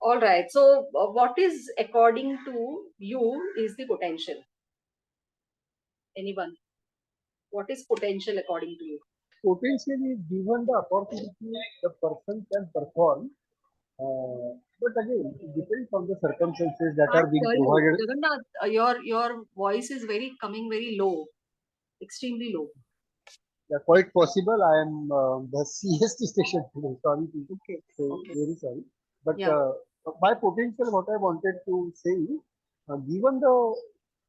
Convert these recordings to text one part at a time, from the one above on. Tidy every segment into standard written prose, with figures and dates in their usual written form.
All right. So, what is according to you is the potential? Anyone? What is potential according to you? Potentially, given the opportunity, the person can perform. But again, it depends on the circumstances that Can't are being hear you. provided. Jagannath, your voice is coming very low, extremely low. Yeah, quite possible. I am the CST station today. Sorry to Okay. say, Okay. very sorry. But Yeah. by potential, what I wanted to say is, given the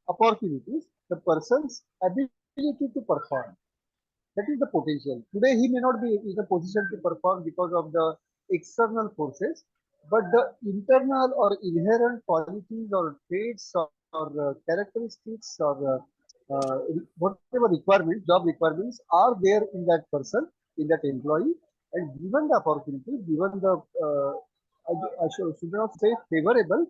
opportunities, the person's ability to perform. That is the potential. Today, he may not be in a position to perform because of the external forces, but the internal or inherent qualities or traits or characteristics or whatever requirements, job requirements are there in that person, in that employee, and given the opportunity, given the I should not say favorable,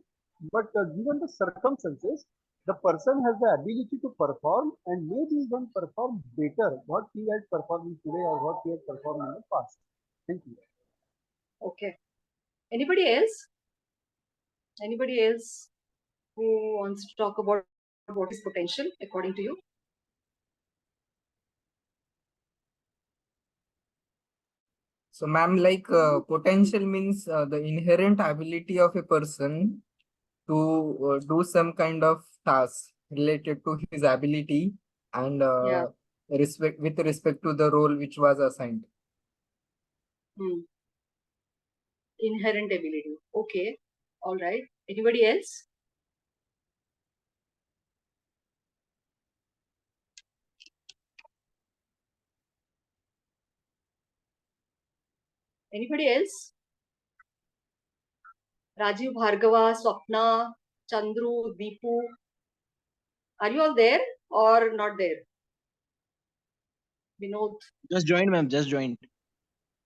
but given the circumstances, the person has the ability to perform and maybe even perform better what he had performed today or what he had performed in the past. Thank you. Okay. Anybody else? Anybody else who wants to talk about what is potential according to you? So, ma'am, like potential means the inherent ability of a person to do some kind of task related to his ability and Yeah. with respect to the role which was assigned. Inherent ability. Okay. All right. Anybody else? Anybody else? Rajiv, Bhargava, Swapna, Chandru, Deepu. Are you all there or not there? Vinod. Just joined, ma'am. Just joined.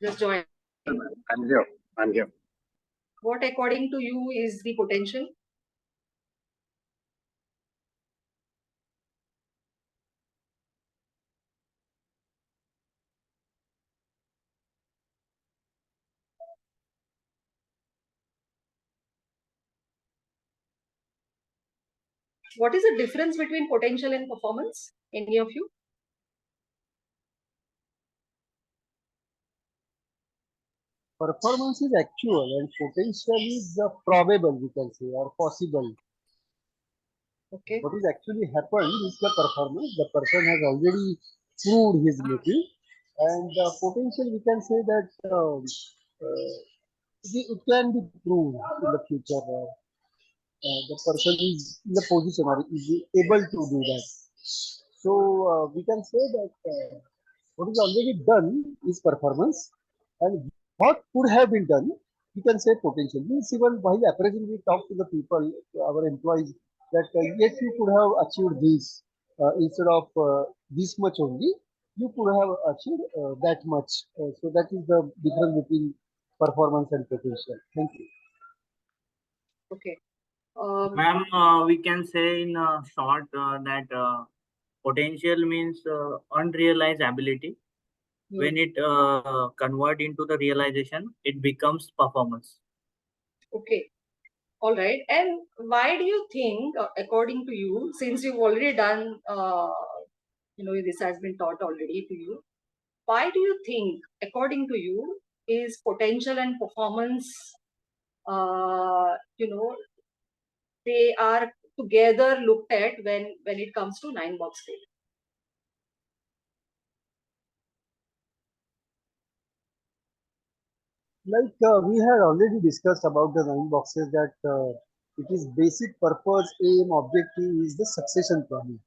Just joined. I'm here. I'm here. What according to you is the potential? What is the difference between potential and performance? Any of you? Performance is actual and potential is probable, we can say, or possible. Okay. What is actually happened is the performance. The person has already proved his ability, and potential we can say that it can be proved in the future. The person is in the position or is able to do that. So we can say that what is already done is performance, and what could have been done, we can say potential. Means even while appraising, we talk to the people, to our employees, that yes, you could have achieved this instead of this much only. You could have achieved that much. So that is the difference between performance and potential. Thank you. Okay. Ma'am, we can say in short that potential means unrealized ability. When it convert into the realization, it becomes performance. Okay. All right. And why do you think, according to you, since you've already done, this has been taught already to you, why do you think, according to you, is potential and performance, they are together looked at when it comes to 9-box scale? Like we had already discussed about the 9 boxes that it is basic purpose, aim, objective is the succession planning.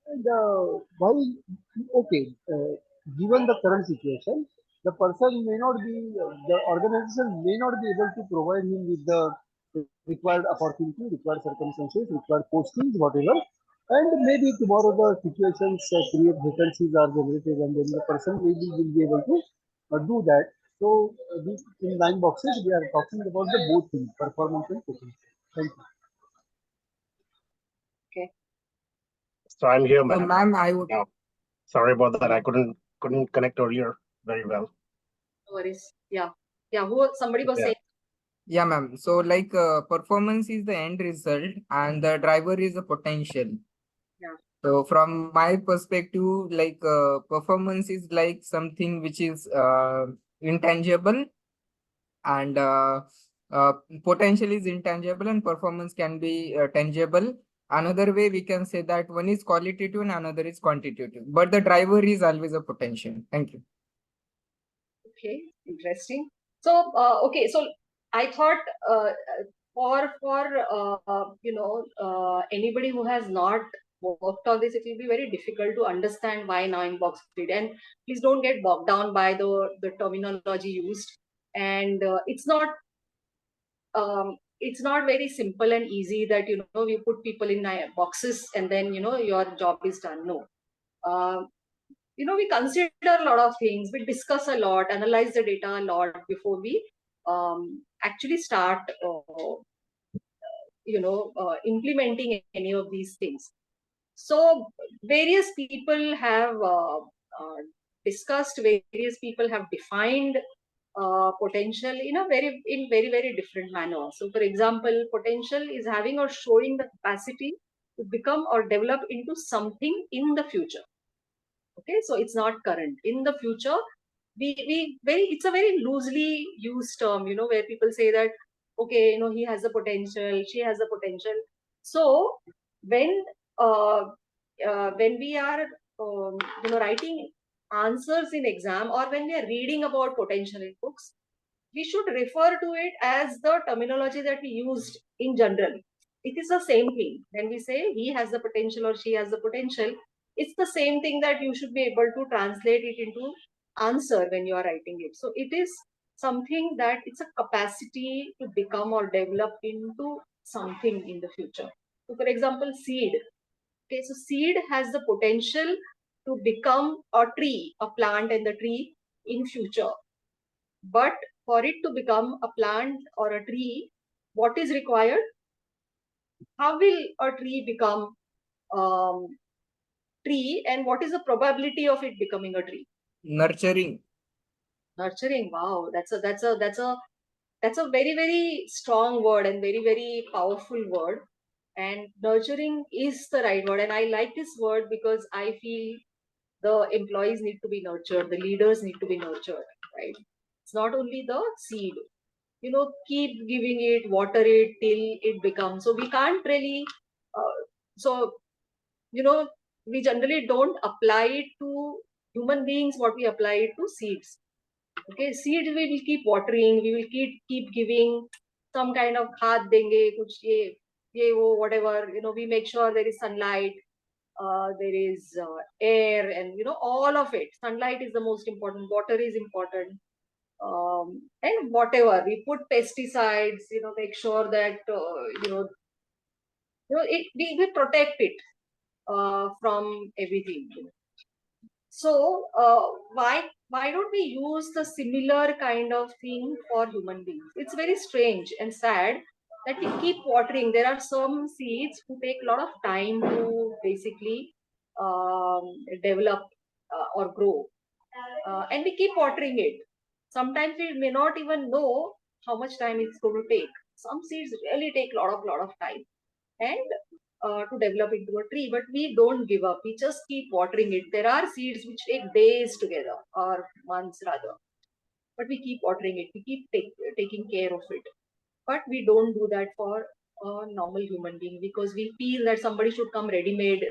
And while, okay, given the current situation, the person may not be, the organization may not be able to provide him with the required opportunity, required circumstances, required postings, whatever. And maybe tomorrow the situations create vacancies are generated, and then the person maybe will be able to do that. So, this in 9 boxes, we are talking about the both things, performance and potential. Thank you. Okay. So I'm here, So, ma'am. ma'am, I would. Now, sorry about that. I couldn't connect earlier very well. No worries. Yeah. Yeah. Somebody was Yeah. saying. Yeah, ma'am. So like performance is the end result and the driver is the potential. Yeah. So from my perspective, like performance is like something which is intangible, and potential is intangible and performance can be tangible. Another way we can say that one is qualitative and another is quantitative, but the driver is always a potential. Thank you. Okay, interesting. So, okay, so I thought anybody who has not worked on this, it will be very difficult to understand why now inbox feed. And please don't get bogged down by the terminology used. And it's not very simple and easy that you put people in boxes and then your job is done. No. Uh, we consider a lot of things, we discuss a lot, analyze the data a lot before we actually start implementing any of these things. So various people have discussed, various people have defined potential in very very different manner. So for example, potential is having or showing the capacity to become or develop into something in the future. Okay, so it's not current. In the future, we very it's a very loosely used term, where people say that, okay, he has the potential, she has the potential. So when uh, when we are writing answers in exam, or when we are reading about potential in books, we should refer to it as the terminology that we used in general. It is the same thing. When we say he has the potential or she has the potential, it's the same thing that you should be able to translate it into answer when you are writing it. So it is something that it's a capacity to become or develop into something in the future. So for example, seed. Okay, so seed has the potential to become a tree, a plant and the tree in future. But for it to become a plant or a tree, what is required? How will a tree become um, tree, and what is the probability of it becoming a tree? Nurturing. Nurturing. Wow, that's a very very strong word and very very powerful word. And nurturing is the right word. And I like this word because I feel the employees need to be nurtured, the leaders need to be nurtured, right? It's not only the seed. Keep giving it, water it till it becomes. So we can't really so you know we generally don't apply it to human beings what we apply it to seeds. Okay, seeds we will keep watering, we will keep giving some kind of खाद देंगे कुछ ये वो whatever. We make sure there is sunlight, there is air, and all of it. Sunlight is the most important, water is important, and whatever we put pesticides, make sure that we protect it from everything. So why don't we use the similar kind of thing for human beings? It's very strange and sad that we keep watering. There are some seeds who take a lot of time to basically develop or grow, and we keep watering it. Sometimes we may not even know how much time it's going to take. Some seeds really take a lot of time and to develop into a tree, but we don't give up. We just keep watering it. There are seeds which take days together, or months rather, but we keep watering it. We keep taking care of it. But we don't do that for a normal human being, because we feel that somebody should come ready-made,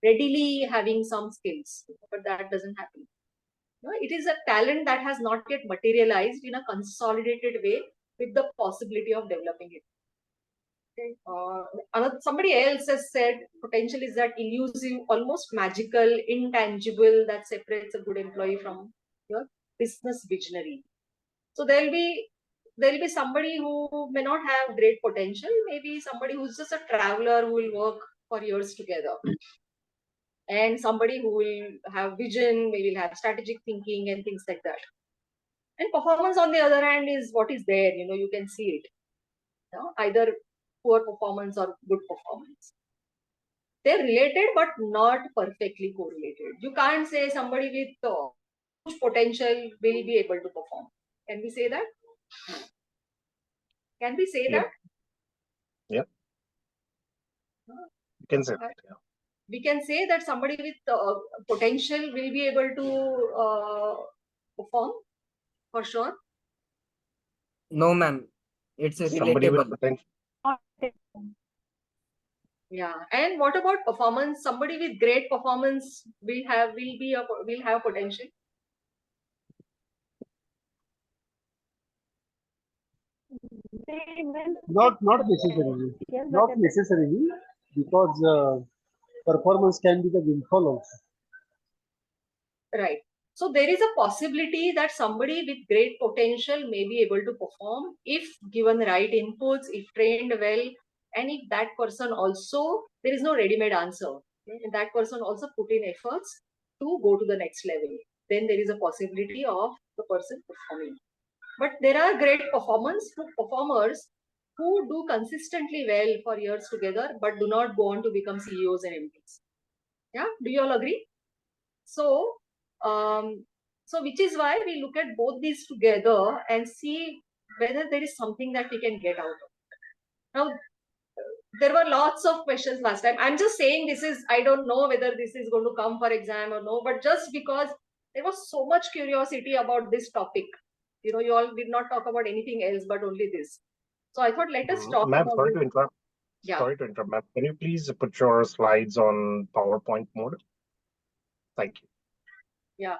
readily having some skills. But that doesn't happen. It is a talent that has not yet materialized in a consolidated way with the possibility of developing it. Okay. Somebody else has said potential is that elusive, almost magical, intangible that separates a good employee from your business visionary. So there'll be somebody who may not have great potential, maybe somebody who's just a traveler who will work for years together, and somebody who will have vision, maybe will have strategic thinking and things like that. And performance, on the other hand, is what is there. You can see it. Either poor performance or good performance. They're related, but not perfectly correlated. You can't say somebody with huge potential will be able to perform. Can we say that? Can we say Yep. that? Yep. You can say that. Yeah. We can say that somebody with potential will be able to perform for sure. No, ma'am. It's Somebody with relatable. potential. Yeah. And what about performance? Somebody with great performance will have potential. Not necessarily. Not necessarily, because performance can be the windfall also. Right. So there is a possibility that somebody with great potential may be able to perform if given right inputs, if trained well, and if that person also, there is no ready-made answer. Okay? And that person also put in efforts to go to the next level. Then there is a possibility of the person performing. But there are great performers who do consistently well for years together, but do not go on to become CEOs and MDs. Yeah, do you all agree? So, which is why we look at both these together and see whether there is something that we can get out of it. Now, there were lots of questions last time. I'm just saying this is, I don't know whether this is going to come for exam or no, but just because there was so much curiosity about this topic. You know, you all did not talk about anything else but only this. So I thought let us talk Ma'am, about sorry this. to interrupt. Yeah. Sorry to interrupt, ma'am. Can you please put your slides on PowerPoint mode? Thank you. Yeah.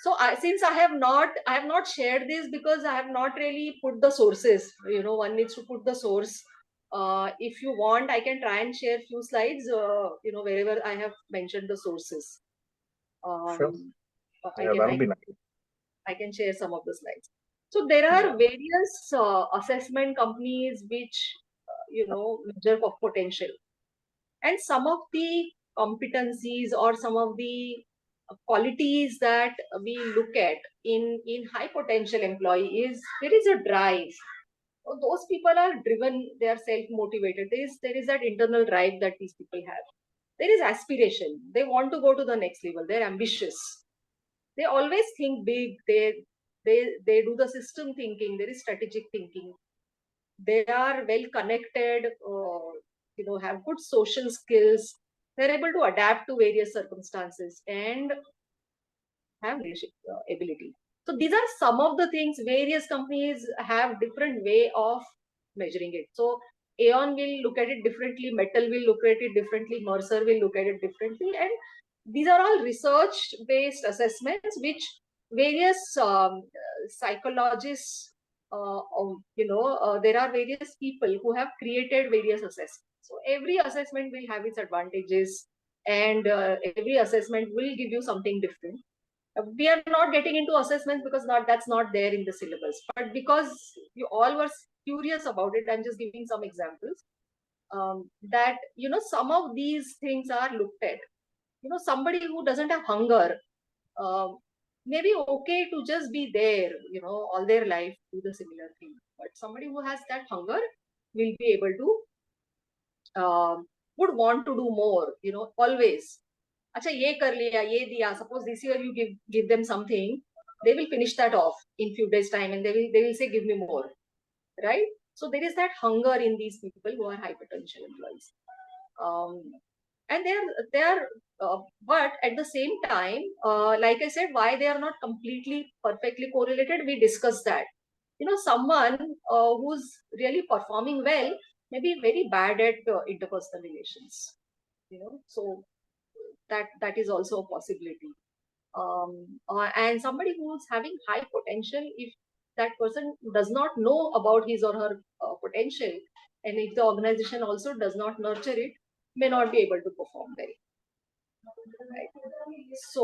So since I have not shared this because I have not really put the sources. You know, one needs to put the source. If you want, I can try and share few slides. You know, wherever I have mentioned the sources. Sure. I Yeah, can that'll be nice. I can share some of the slides. So there are various assessment companies which you know measure for potential, and some of the competencies or some of the qualities that we look at in high potential employee is there is a drive. Those people are driven, they are self motivated. There is that internal drive that these people have. There is aspiration, they want to go to the next level, they're ambitious, they always think big, they do the system thinking, there is strategic thinking, they are well connected, you know, have good social skills, they're able to adapt to various circumstances and have leadership ability. So these are some of the things. Various companies have different way of measuring it. So Aon will look at it differently, Metal will look at it differently, Mercer will look at it differently, and these are all research based assessments which various psychologists, there are various people who have created various assessments. So every assessment will have its advantages, and every assessment will give you something different. We are not getting into assessments because that's not there in the syllabus, but because you all were curious about it, I'm just giving some examples, that you know some of these things are looked at. You know, somebody who doesn't have hunger, um, maybe okay to just be there, you know, all their life, do the similar thing, but somebody who has that hunger will be able to, would want to do more, you know, always. अच्छा ये कर लिया, ये दिया. Suppose this year you give them something, they will finish that off in few days time, and they will say give me more, right? So there is that hunger in these people who are high potential employees, and they are but at the same time, like I said, why they are not completely perfectly correlated, we discussed that. You know, someone who's really performing well may be very bad at interpersonal relations, you know, so that is also a possibility. And somebody who's having high potential, if that person does not know about his or her potential, and if the organization also does not nurture it, may not be able to perform well. Right? So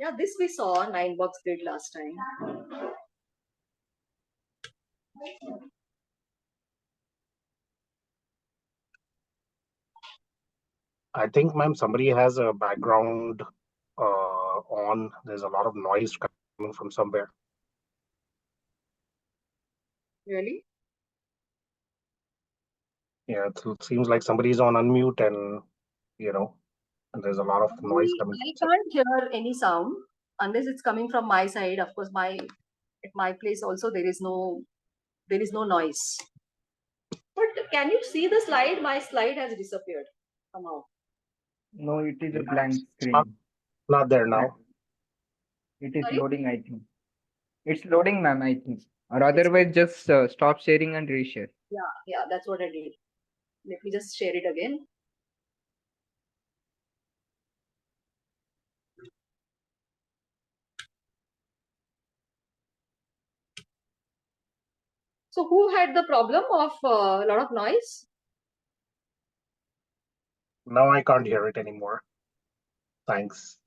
yeah, this we saw 9 bucks did last time. I think, ma'am, somebody has a background on. There's a lot of noise coming from somewhere. Really? Yeah, it seems like somebody's on unmute, and you know, and there's a lot of noise coming. I can't hear any sound. unless it's coming from my side. Of course, at my place also there is no noise. But can you see the slide? My slide has disappeared somehow. No, it is a Yeah, blank it's not, screen. not there now. It is Sorry? loading, I think. It's loading, ma'am, I think. Or It's, otherwise, just stop sharing and reshare. yeah, that's what I did. Let me just share it again. So who had the problem of a lot of noise? Now I can't hear it anymore. Thanks.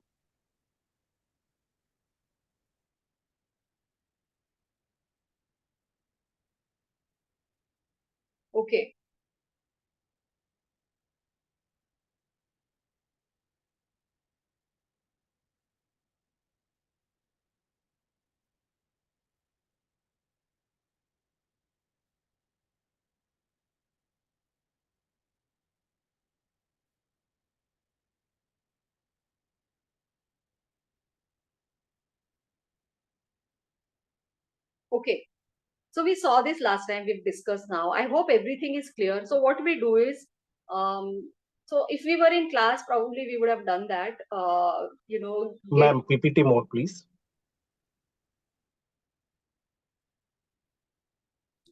Okay. Okay. So we saw this last time, we've discussed now. I hope everything is clear. So what we do is, so if we were in class, probably we would have done that. Get. Ma'am, PPT mode, please.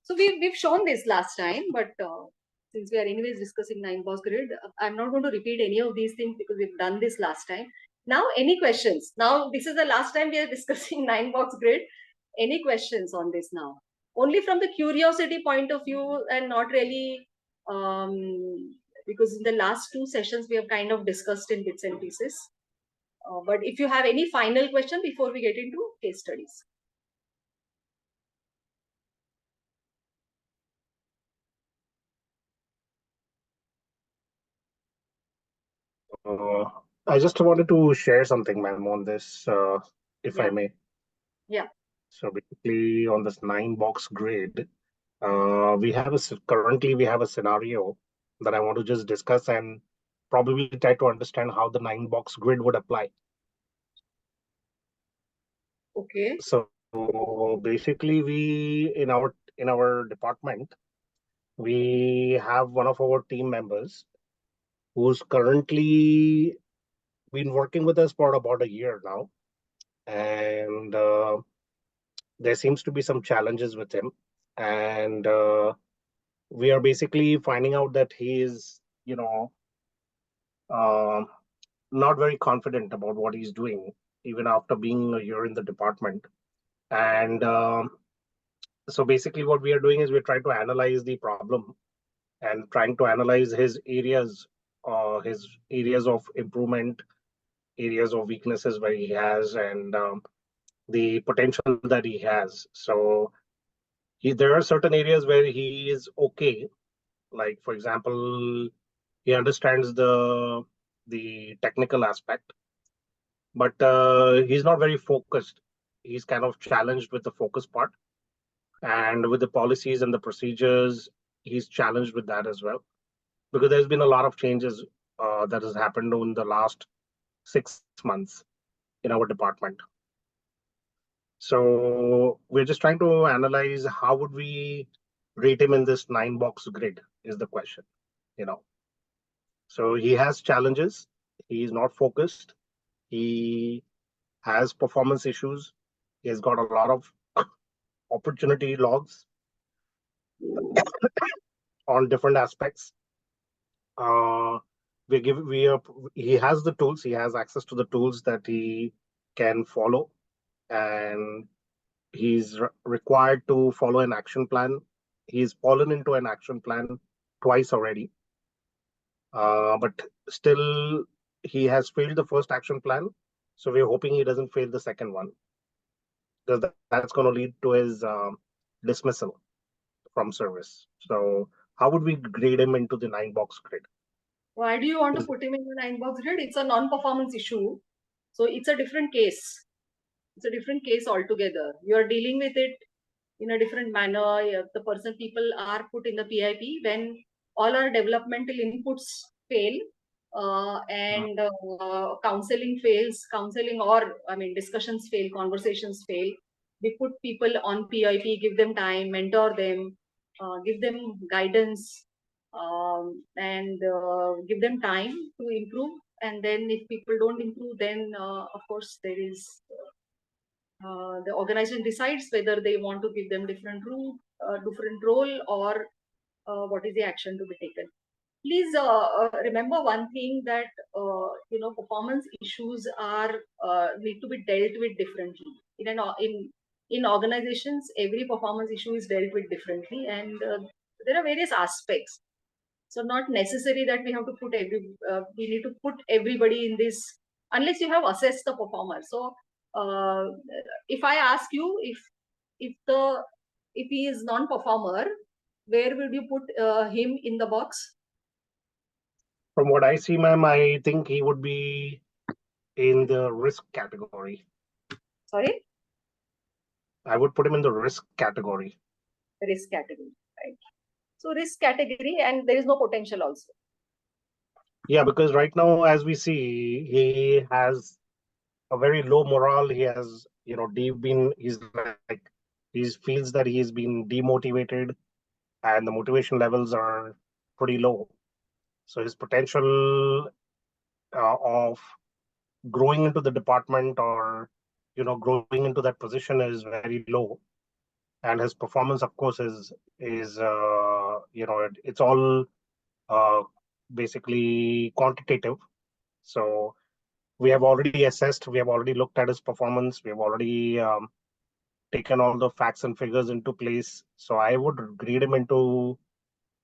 So we've shown this last time, but since we are anyways discussing 9-box grid, I'm not going to repeat any of these things because we've done this last time. Now, any questions? Now, this is the last time we are discussing 9-box grid. Any questions on this now? Only from the curiosity point of view and not really because in the last 2 sessions we have kind of discussed in bits and pieces. But if you have any final question before we get into case studies. I just wanted to share something, ma'am, on this, if I may. Yeah. So basically, on this 9-box grid, currently we have a scenario that I want to just discuss and probably try to understand how the 9-box grid would apply. Okay. So basically, we in our department, we have one of our team members who's currently been working with us for about a year now, and there seems to be some challenges with him, and we are basically finding out that he is, uh, not very confident about what he's doing, even after being a year in the department. And so basically, what we are doing is we're trying to analyze the problem and trying to analyze his areas of improvement, areas of weaknesses where he has, and the potential that he has. So there are certain areas where he is okay. Like for example, he understands the technical aspect, but he's not very focused. He's kind of challenged with the focus part, and with the policies and the procedures, he's challenged with that as well. Because there's been a lot of changes that has happened in the last 6 months in our department. So we're just trying to analyze how would we rate him in this 9-box grid is the question, you know. So he has challenges. He is not focused. He has performance issues. He has got a lot of opportunity logs on different aspects. He has the tools. He has access to the tools that he can follow, and he's required to follow an action plan. He's fallen into an action plan twice already, but still he has failed the first action plan. So we're hoping he doesn't fail the second one, because that's going to lead to his dismissal from service. So how would we grade him into the 9-box grid? Why do you want to put him in the 9-box grid? It's a non-performance issue. So it's a different case. It's a different case altogether. You are dealing with it in a different manner. People are put in the PIP when all our developmental inputs fail. and counseling fails, discussions fail, conversations fail. We put people on PIP, give them time, mentor them, give them guidance, and give them time to improve. And then if people don't improve, then of course there is the organization decides whether they want to give them different role, or what is the action to be taken. Please remember one thing, that performance issues are need to be dealt with differently. In organizations, every performance issue is dealt with differently, and there are various aspects. So not necessary that we have to put we need to put everybody in this, unless you have assessed the performer. So if I ask you, if he is non-performer, where would you put him in the box? From what I see, ma'am, I think he would be in the risk category. Sorry? I would put him in the risk category. Risk category, right? So risk category, and there is no potential also. Yeah, because right now, as we see, he has a very low morale. He has, he feels that he's been demotivated, and the motivation levels are pretty low. So his potential of growing into the department, or growing into that position, is very low. And his performance, of course, is it's all basically quantitative. So we have already assessed, we have already looked at his performance, we have already taken all the facts and figures into place. So I would grade him into,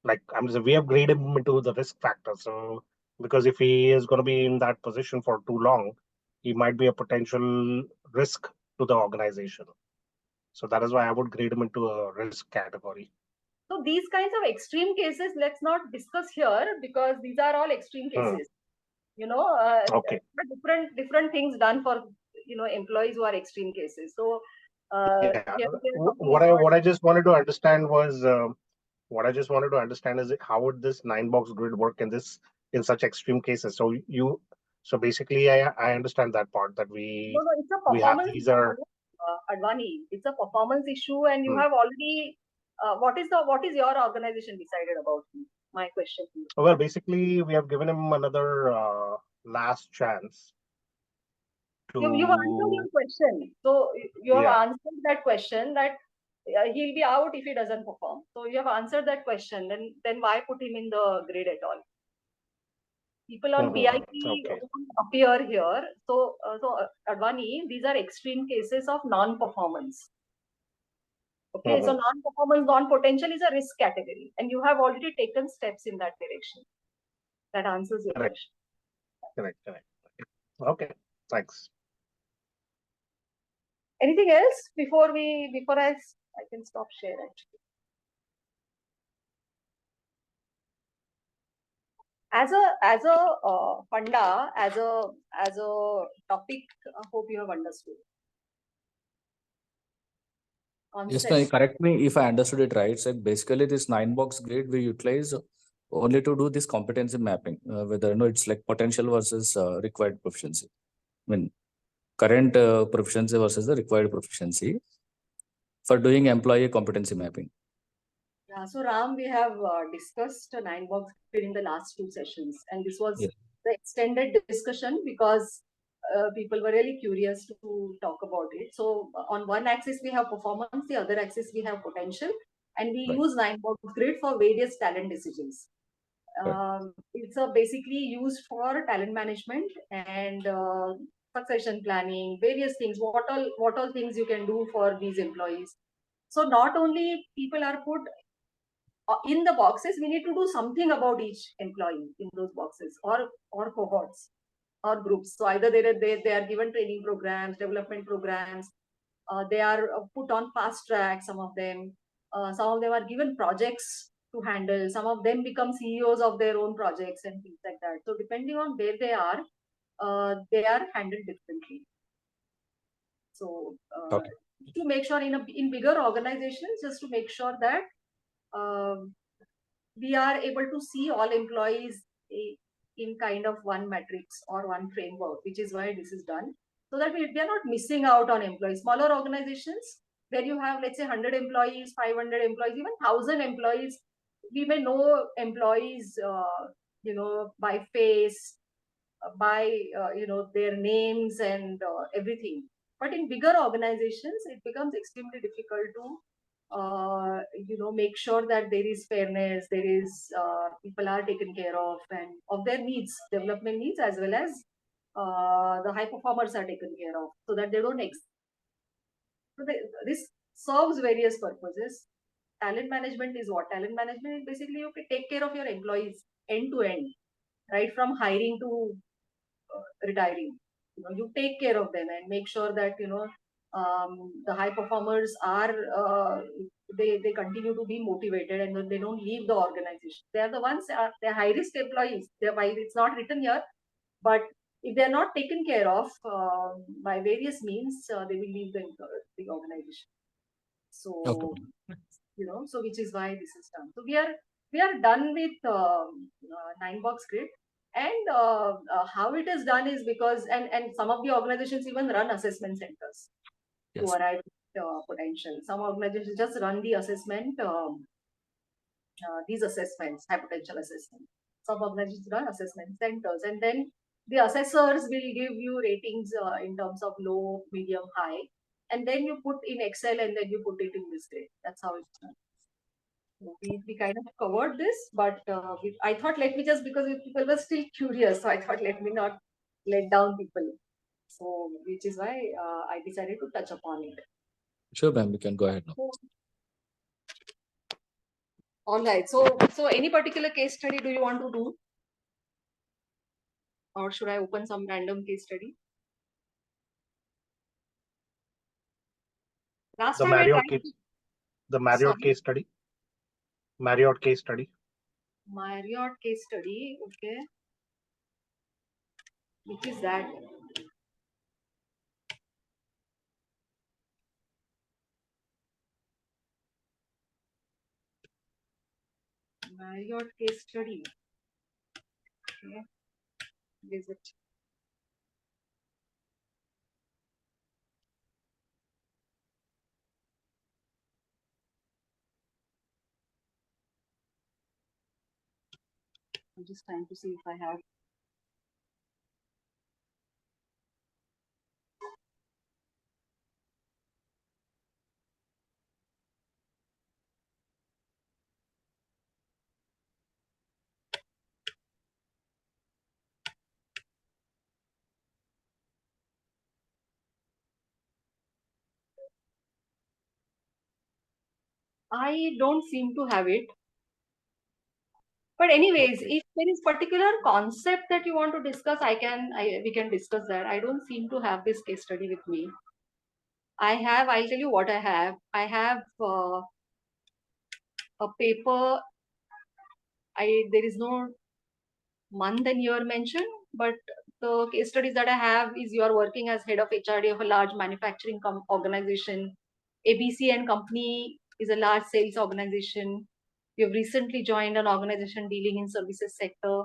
we have graded him into the risk factor. So because if he is going to be in that position for too long, he might be a potential risk to the organization. So that is why I would grade him into a risk category. So these kinds of extreme cases, let's not discuss here, because these are all extreme cases. Okay. Different things done for employees who are extreme cases. So what I just wanted to understand was is how would this 9-box grid work in such extreme cases. So basically I understand that part, that it's a performance issue, Advani. It's a performance issue, and you have already what is your organization decided about him? My question to you. Well, basically we have given him another last chance. You answered your question. So you have answered that question, that he'll be out if he doesn't perform. So you have answered that question. Then why put him in the grid at all? People on PIP won't appear here. So Advani, these are extreme cases of non-performance. Okay, so non-performance, non-potential is a risk category, and you have already taken steps in that direction. That answers your question. Correct. Okay, thanks. Anything else before I can stop share actually? As a funda, as a topic, I hope you have understood. Yes, correct me if I understood it right. So basically, this 9-box grid we utilize only to do this competency mapping, whether it's like potential versus required proficiency. I mean, current proficiency versus the required proficiency for doing employee competency mapping. Yeah, so Ram, we have discussed 9-box grid in the last 2 sessions, and this was the extended discussion because people were really curious to talk about it. So on one axis we have performance, the other axis we have potential, and we use 9-box grid for various talent decisions. It's basically used for talent management and succession planning, various things. What all things you can do for these employees. So not only people are put in the boxes, we need to do something about each employee in those boxes, or cohorts or groups. So either they are given training programs, development programs, they are put on fast track, some of them are given projects to handle, some of them become CEOs of their own projects and things like that. So depending on where they are handled differently. So to make sure in bigger organizations, just to make sure that we are able to see all employees in kind of one matrix or one framework, which is why this is done. So that we are not missing out on employees. Smaller organizations where you have, let's say, 100 employees, 500 employees, even 1,000 employees, we may know employees, by face, by their names and everything. But in bigger organizations, it becomes extremely difficult to make sure that there is fairness, there is people are taken care of, and of their needs, development needs, as well as the high performers are taken care of, so that they don't. So this serves various purposes. Talent management is what? Talent management is basically you can take care of your employees end to end, right from hiring to retiring. You take care of them and make sure that the high performers are they continue to be motivated and they don't leave the organization. They are the ones, they're high risk employees. It's not written here, but if they're not taken care of by various means, they will leave the organization. So so which is why this is done. So we are done with 9-box grid. And how it is done is because, and some of the organizations even run assessment centers to arrive at potential. Some organizations just run the assessment, these assessments, high potential assessment. Some organizations run assessment centers, and then the assessors will give you ratings in terms of low, medium, high, and then you put in Excel and then you put it in this grade. That's how it's done. We kind of covered this, but I thought let me just, because people were still curious, so I thought let me not let down people. So which is why I decided to touch upon it. Sure, ma'am, we can go ahead now. All right. So any particular case study do you want to do? Or should I open some random case study? Last The time I tried Marriott case study. Marriott case study. Marriott case study. Okay. Which is that? Marriott case study. Okay. Visit. I'm just trying to see if I have. I don't seem to have it. But anyways, if there is particular concept that you want to discuss, we can discuss that. I don't seem to have this case study with me. I'll tell you what I have. I have a paper. There is no month and year mentioned, but the case studies that I have is you are working as head of HRD of a large manufacturing organization. ABC and Company is a large sales organization. You have recently joined an organization dealing in services sector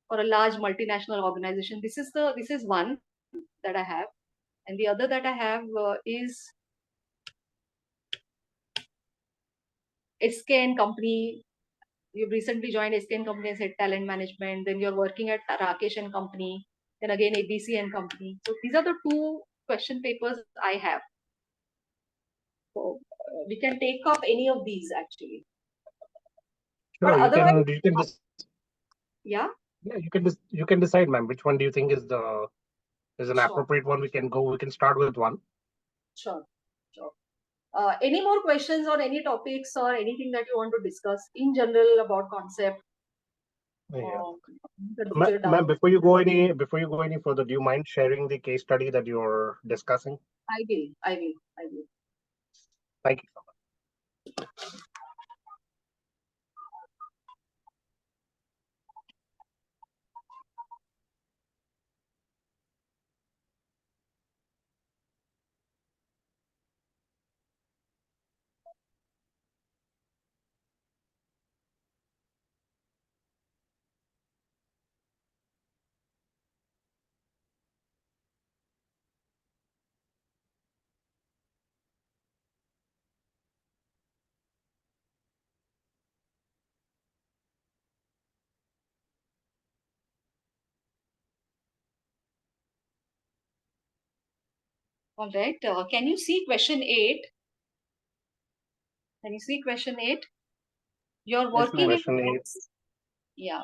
for a large multinational organization. This is one that I have, and the other that I have is SK and Company. You've recently joined SK and Company as head talent management. Then you're working at Rakesh and Company. Then again ABC and Company. So these are the two question papers I have. So we can take up any of these actually. Sure, But otherwise, yeah, you can decide, ma'am, which one do you think is an appropriate one. We can start with one. Sure. Any more questions or any topics or anything that you want to discuss in general about concept? Yeah. Ma'am, before you go any further, do you mind sharing the case study that you're discussing? I will. Thank you so much. All right. Can you see question 8? Can you see question 8? You're working in. Question 8. Yeah.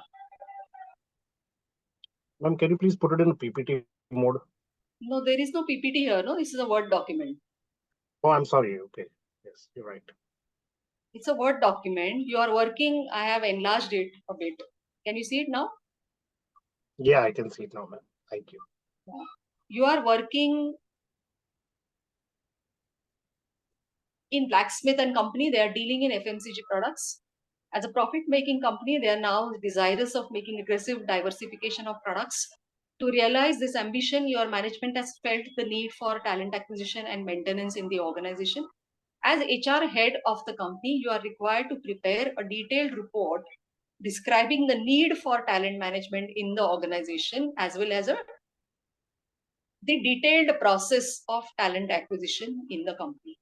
Ma'am, can you please put it in PPT mode? No, there is no PPT here. No, this is a Word document. Oh, I'm sorry. Okay. Yes, you're right. It's a Word document. You are working. I have enlarged it a bit. Can you see it now? Yeah, I can see it now, ma'am. Thank you. Yeah. You are working in Blacksmith and Company. They are dealing in FMCG products. As a profit-making company, they are now desirous of making aggressive diversification of products. To realize this ambition, your management has felt the need for talent acquisition and maintenance in the organization. As HR head of the company, you are required to prepare a detailed report describing the need for talent management in the organization, as well as the detailed process of talent acquisition in the company.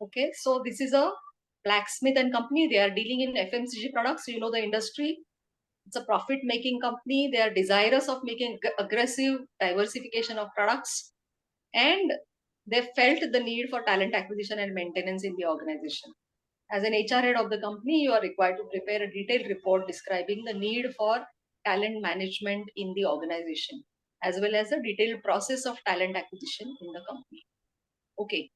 Okay, so this is a Blacksmith and Company. They are dealing in FMCG products. You know the industry. It's a profit-making company. They are desirous of making aggressive diversification of products, and they felt the need for talent acquisition and maintenance in the organization. As an HR head of the company, you are required to prepare a detailed report describing the need for talent management in the organization, as well as the detailed process of talent acquisition in the company. Okay,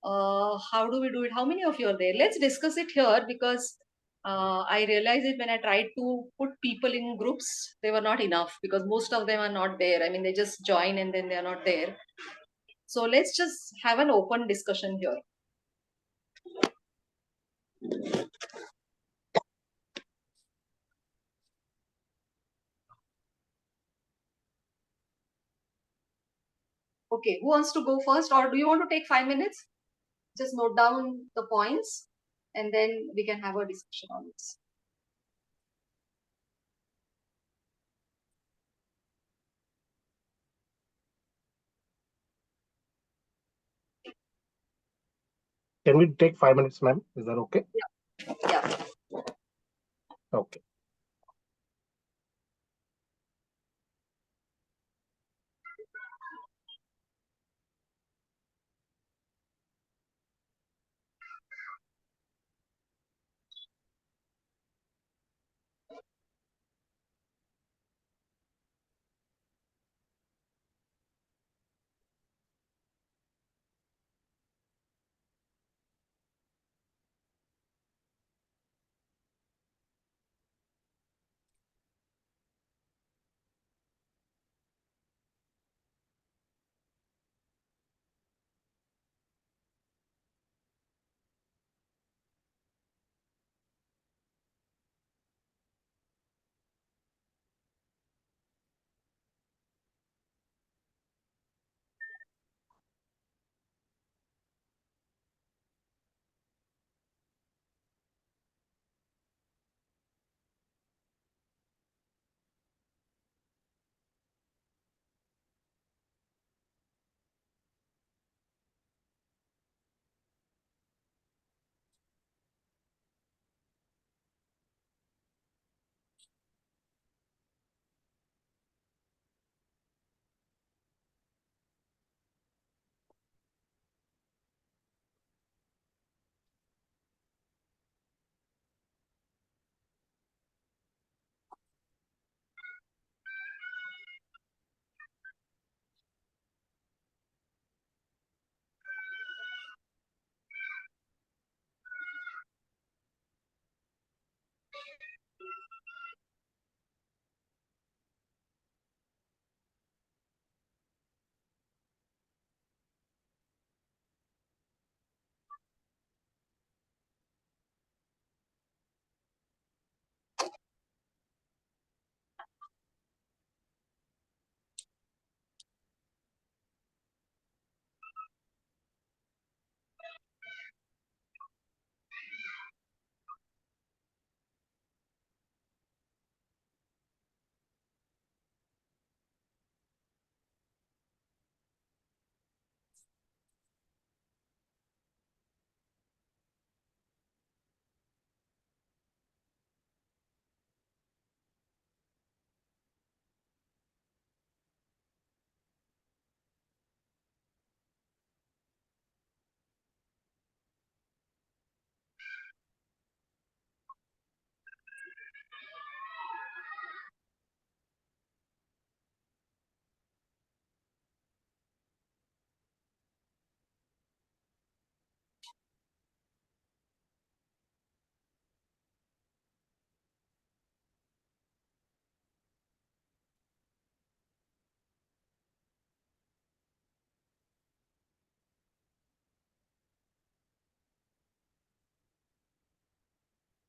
how do we do it? How many of you are there? Let's discuss it here, because I realized it when I tried to put people in groups, they were not enough because most of them are not there. I mean, they just join and then they are not there. So let's just have an open discussion here. Okay, who wants to go first, or do you want to take 5 minutes? Just note down the points and then we can have a discussion on this. Can we take 5 minutes, ma'am? Is that okay? Yeah. Yeah. Okay.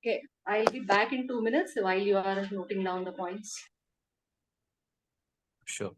Okay, I'll be back in 2 minutes while you are noting down the points. Sure.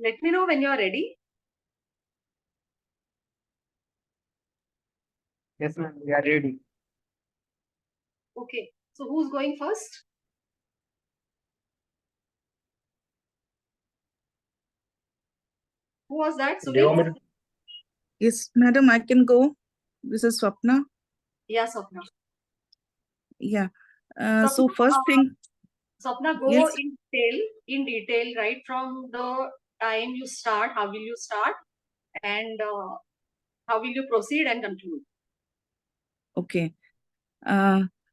Let me know when you are ready. Yes, ma'am. We are ready. Okay, so who's going first? Who was that? Do you want me to? Yes, madam, I can go. This is Swapna. Yeah, Swapna. Yeah. Swapna, So first thing, Swapna, go yes. in detail, right from the time you start, how will you start, and how will you proceed and conclude? Okay.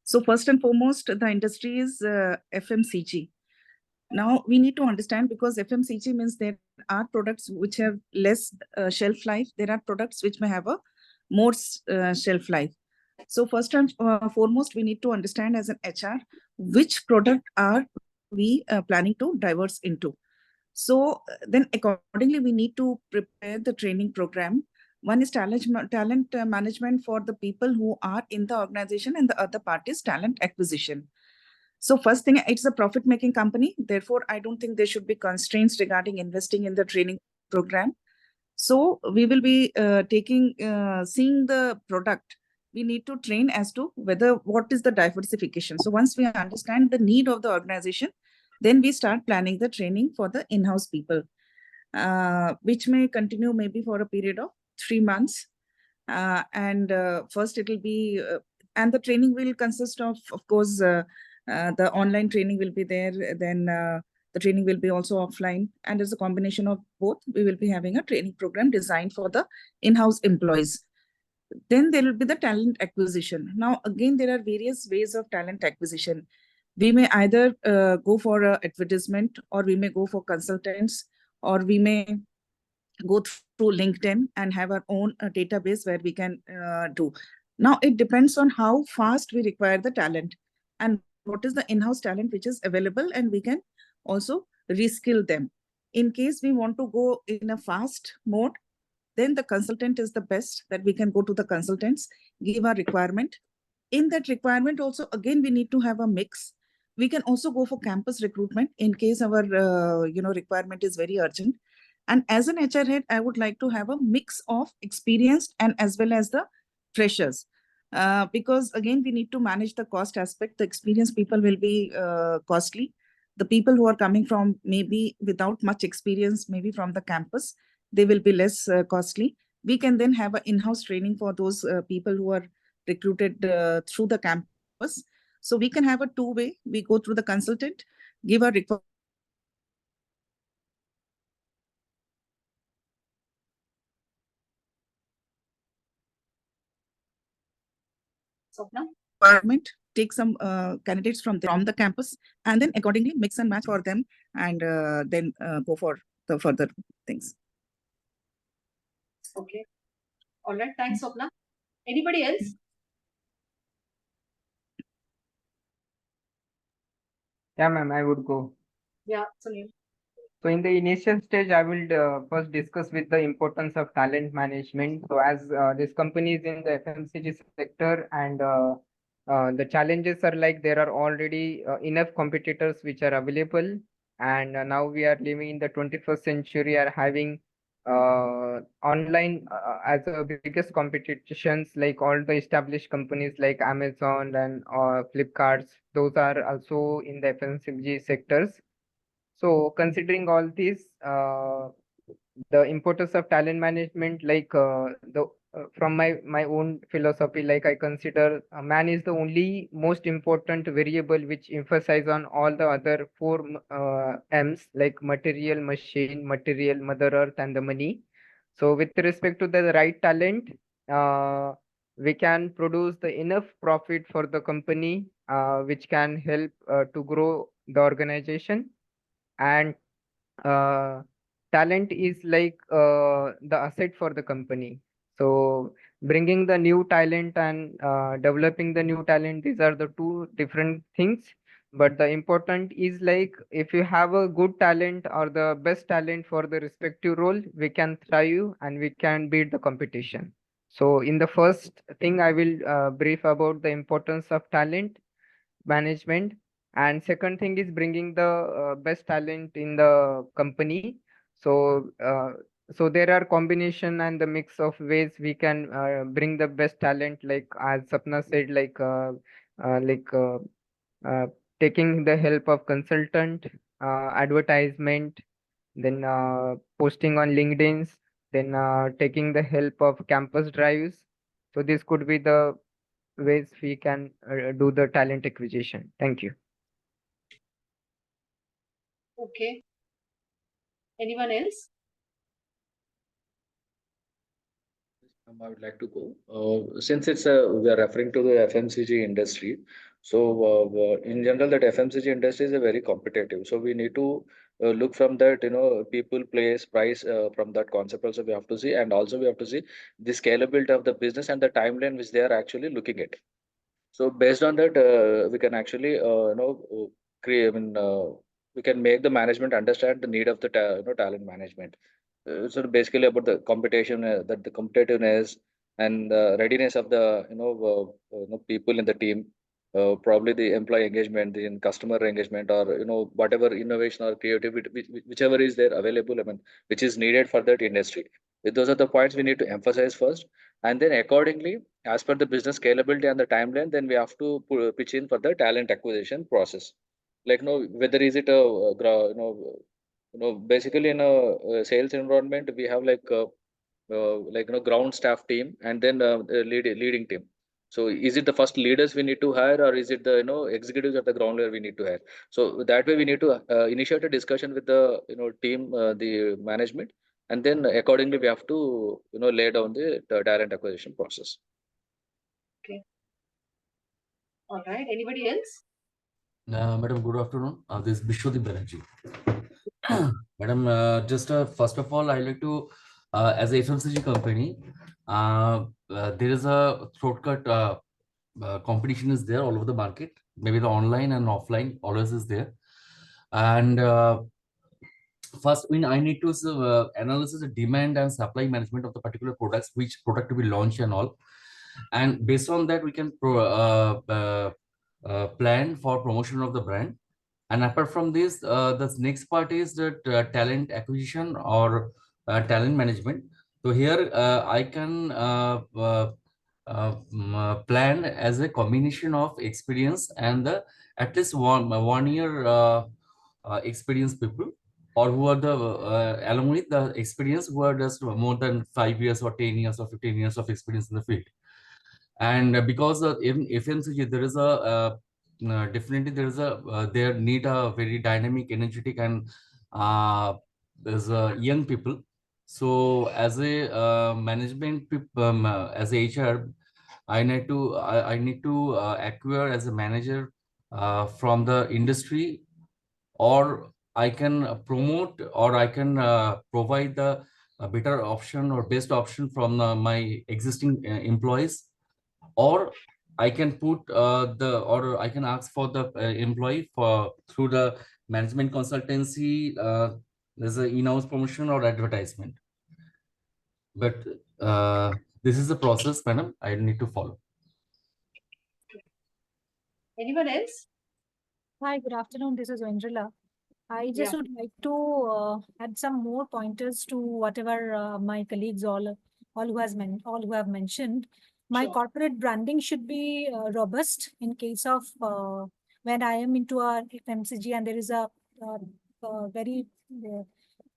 So first and foremost, the industry is FMCG. Now we need to understand, because FMCG means there are products which have less shelf life. There are products which may have a more shelf life. So first and foremost, we need to understand as an HR, which product are we planning to diverse into. So then accordingly, we need to prepare the training program. One is talent management for the people who are in the organization, and the other part is talent acquisition. So first thing, it's a profit-making company. Therefore, I don't think there should be constraints regarding investing in the training program. So we will be seeing the product. We need to train as to whether what is the diversification. So once we understand the need of the organization, then we start planning the training for the in-house people, which may continue maybe for a period of 3 months. And first it will be, and the training will consist of course, the online training will be there. Then the training will be also offline, and as a combination of both, we will be having a training program designed for the in-house employees. Then there will be the talent acquisition. Now, again, there are various ways of talent acquisition. We may either go for advertisement, or we may go for consultants, or we may go through LinkedIn and have our own database where we can do. Now, it depends on how fast we require the talent and what is the in-house talent which is available, and we can also reskill them. In case we want to go in a fast mode, then the consultant is the best, that we can go to the consultants, give a requirement. In that requirement also, again, we need to have a mix. We can also go for campus recruitment in case our requirement is very urgent. And as an HR head, I would like to have a mix of experienced and as well as the freshers. Because again, we need to manage the cost aspect. The experienced people will be costly. The people who are coming from maybe without much experience, maybe from the campus, they will be less costly. We can then have an in-house training for those people who are recruited through the campus. So we can have a two-way. We go through the consultant, give a requirement, take some candidates from the campus, and then accordingly mix and match for them, and then go for the further things. Okay. All right. Thanks, Swapna. Anybody else? Yeah, ma'am, I would go. Yeah, Sunil. So in the initial stage, I will first discuss with the importance of talent management. So as this company is in the FMCG sector, and the challenges are like there are already enough competitors which are available, and now we are living in the 21st century, are having online as a biggest competitions, like all the established companies like Amazon and Flipkarts. Those are also in the FMCG sectors. So considering all this, the importance of talent management, like the from my own philosophy, like I consider a man is the only most important variable which emphasize on all the other four M's, like material, machine, material, Mother Earth, and the money. So with respect to the right talent, we can produce the enough profit for the company, which can help to grow the organization. And talent is like the asset for the company. So bringing the new talent and developing the new talent, these are the two different things. But the important is like if you have a good talent or the best talent for the respective role, we can thrive and we can beat the competition. So in the first thing, I will brief about the importance of talent management, and second thing is bringing the best talent in the company. So there are combination and the mix of ways we can bring the best talent, like as Sapna said, uh, like uh, uh, taking the help of consultant, advertisement, then posting on LinkedIn's, then taking the help of campus drives. So this could be the ways we can do the talent acquisition. Thank you. Okay. Anyone else? I would like to go. Since we are referring to the FMCG industry, so in general, that FMCG industry is a very competitive. So we need to look from that, people, place, price, from that concept also we have to see, and also we have to see the scalability of the business and the timeline which they are actually looking at. So based on that, we can actually, create. I mean, we can make the management understand the need of the talent management. So basically about the competition, that the competitiveness and the readiness of the people in the team, probably the employee engagement, the customer engagement, or whatever innovation or creativity, whichever is there available. I mean, which is needed for that industry. Those are the points we need to emphasize first, and then accordingly, as per the business scalability and the timeline, then we have to pitch in for the talent acquisition process. Like, whether is it a basically in a sales environment, we have ground staff team, and then leading team. So is it the first leaders we need to hire, or is it the executives at the ground where we need to hire? So that way we need to initiate a discussion with the team, the management, and then accordingly we have to lay down the talent acquisition process. Okay. All right. Anybody else? Madam, good afternoon. This is Bishwadip Banerjee. Madam, just first of all, I like to, as a FMCG company, there is a throat cut competition is there all over the market. Maybe the online and offline always is there. And first I need to analyze the demand and supply management of the particular products, which product to be launched and all. And based on that, we can plan for promotion of the brand. And apart from this, the next part is the talent acquisition or talent management. So here I can plan as a combination of experience and the at least one year experienced people, or who are the along with the experience who are just more than 5 years or 10 years or 15 years of experience in the field. And because in FMCG there is a definitely there is a they need a very dynamic, energetic, and there's young people. So as a management as a HR, I need to acquire as a manager from the industry, or I can promote, or I can provide the better option or best option from my existing employees, or I can put or I can ask for the employee for through the management consultancy. There's a in-house promotion or advertisement. But this is the process, madam, I need to follow. Anyone else? Hi, good afternoon. This is Vendrila. I just would like to add some more pointers to whatever my colleagues all who have mentioned. My corporate branding should be robust in case of when I am into a FMCG and there is a very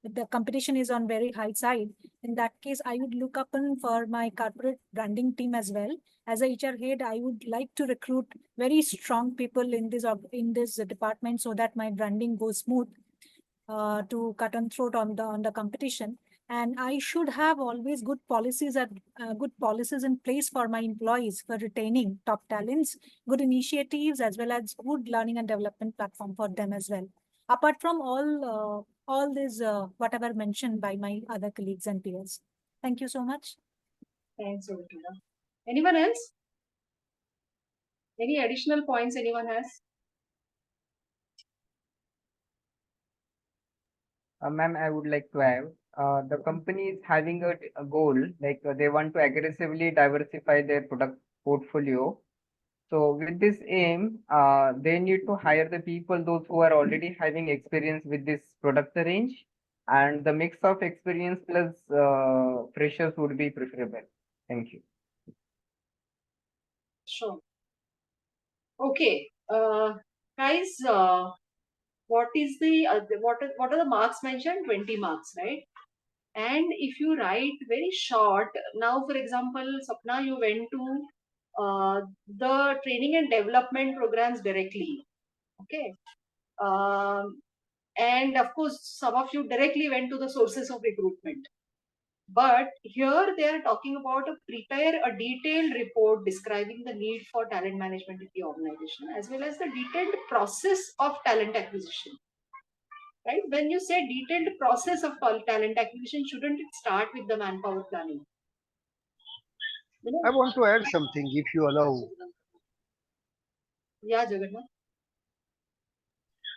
the competition is on very high side. In that case, I would look up for my corporate branding team as well. As a HR head, I would like to recruit very strong people in this department so that my branding goes smooth to cut and throat on the competition. And I should have always good policies in place for my employees for retaining top talents, good initiatives, as well as good learning and development platform for them as well. Apart from all this, whatever mentioned by my other colleagues and peers. Thank you so much. Thanks, Urmila. Anyone else? Any additional points anyone has? Ma'am, I would like to have the company is having a goal, like they want to aggressively diversify their product portfolio. So with this aim, they need to hire the people, those who are already having experience with this product range, and the mix of experience plus freshers would be preferable. Thank you. Sure. Okay, guys, what is the what are the marks mentioned? 20 marks, right? And if you write very short, now for example, Sapna, you went to the training and development programs directly, okay? And of course, some of you directly went to the sources of recruitment. But here they are talking about prepare a detailed report describing the need for talent management in the organization, as well as the detailed process of talent acquisition. Right? When you say detailed process of talent acquisition, shouldn't it start with the manpower planning? I want to add something, if you allow. Yeah, Jagannath.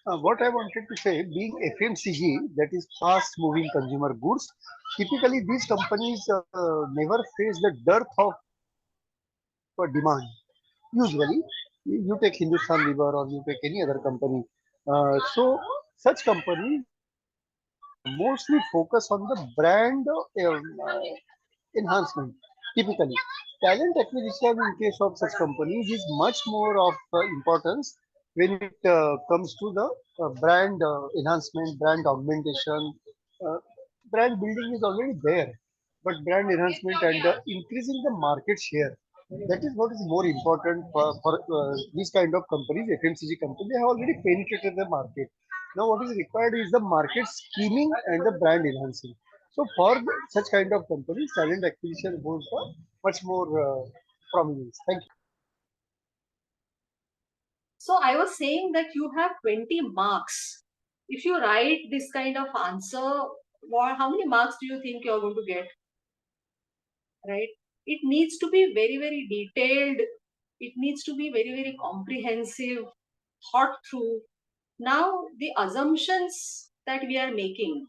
What I wanted to say, being FMCG, that is fast-moving consumer goods, typically these companies never face the dearth of demand. Usually, you take Hindustan Lever or you take any other company. So, such companies mostly focus on the brand enhancement. Typically, talent acquisition in case of such companies is much more of importance when it comes to the brand enhancement, brand augmentation. Uh, Brand building is already there, but brand enhancement and increasing the market share, that is what is more important for these kind of companies, FMCG companies. They have already penetrated the market. Now, what is required is the market scheming and the brand enhancing. So, for such kind of companies, talent acquisition holds a much more prominence. Thank you. So I was saying that you have 20 marks. If you write this kind of answer, how many marks do you think you're going to get? Right? It needs to be very, very detailed. It needs to be very, very comprehensive, thought through. Now, the assumptions that we are making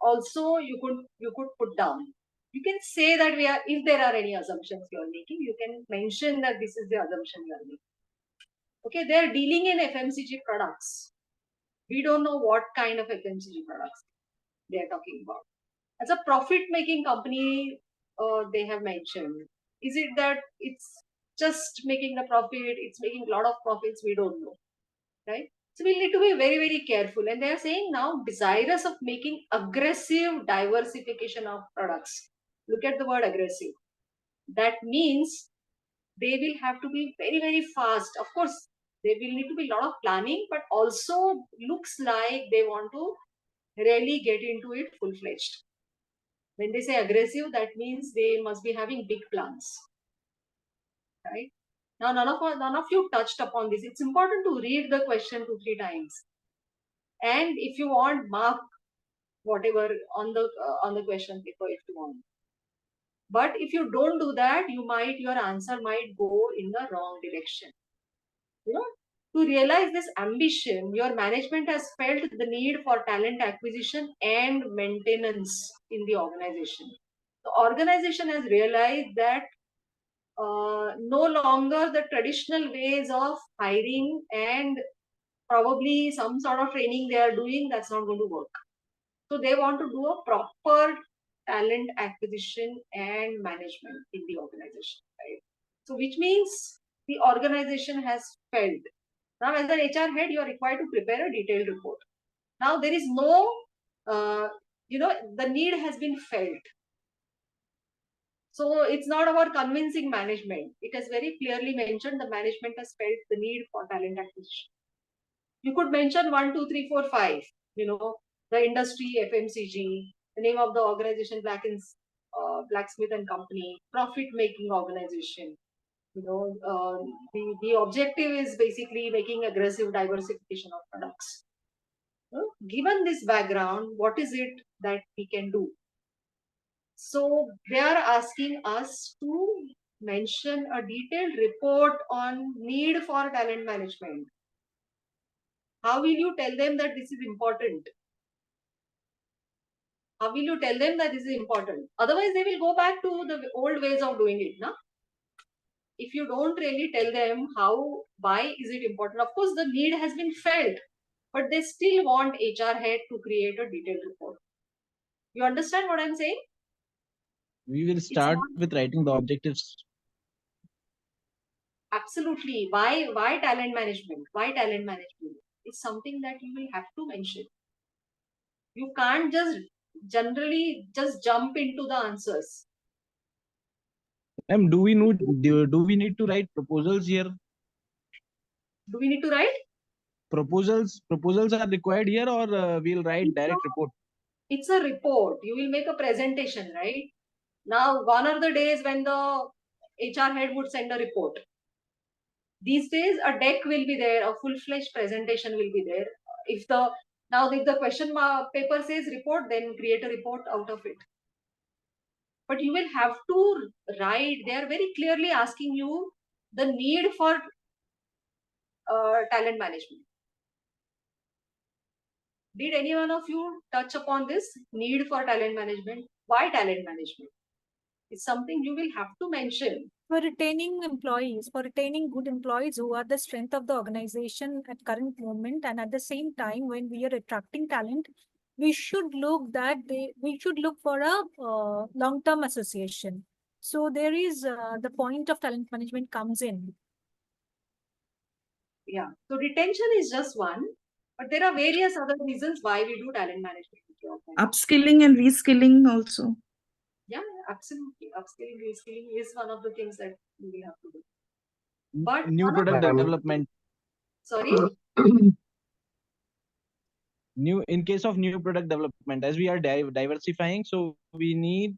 also you could put down. You can say that we are, if there are any assumptions you are making, you can mention that this is the assumption you are making. Okay, they are dealing in FMCG products. We don't know what kind of FMCG products they are talking about. As a profit-making company, they have mentioned. Is it that it's just making the profit? It's making a lot of profits. We don't know, right? So we need to be very, very careful. And they are saying now desirous of making aggressive diversification of products. Look at the word aggressive. That means they will have to be very, very fast. Of course, there will need to be a lot of planning, but also looks like they want to really get into it full-fledged. When they say aggressive, that means they must be having big plans, right? Now, none of you touched upon this. It's important to read the question 2-3 times, and if you want, mark whatever on the question paper if you want. But if you don't do that, your answer might go in the wrong direction. You know, to realize this ambition, your management has felt the need for talent acquisition and maintenance in the organization. The organization has realized that no longer the traditional ways of hiring and probably some sort of training they are doing, that's not going to work. So they want to do a proper talent acquisition and management in the organization, right? So which means the organization has failed. Now, as an HR head, you are required to prepare a detailed report. Now, there is no, the need has been felt. So it's not about convincing management. It has very clearly mentioned the management has felt the need for talent acquisition. You could mention 1, 2, 3, 4, 5. The industry, FMCG, the name of the organization, Blacksmith and Company, profit-making organization. The objective is basically making aggressive diversification of products. Given this background, what is it that we can do? So they are asking us to mention a detailed report on need for talent management. How will you tell them that this is important? How will you tell them that this is important? Otherwise, they will go back to the old ways of doing it. No? If you don't really tell them why is it important? Of course, the need has been felt, but they still want HR head to create a detailed report. You understand what I'm saying? We will start with writing the objectives. Absolutely. Why talent management? Why talent management? It's something that you will have to mention. You can't just generally just jump into the answers. Do we need to write proposals here? Do we need to write? Proposals are required here, or we'll write direct report? It's a report. You will make a presentation, right? Now, gone are the days when the HR head would send a report. These days, a deck will be there, a full-fledged presentation will be there. If the question paper says report, then create a report out of it. But you will have to write. They are very clearly asking you the need for talent management. Did any one of you touch upon this need for talent management? Why talent management? It's something you will have to mention. For retaining employees, for retaining good employees who are the strength of the organization at current moment, and at the same time, when we are attracting talent, we should look for a long-term association. So there is the point of talent management comes in. Yeah. So retention is just one, but there are various other reasons why we do talent management. Upskilling and reskilling also. Yeah, absolutely. Upskilling, reskilling is one of the things that we will have to do. But new product development. Sorry. In case of new product development, as we are diversifying, so we need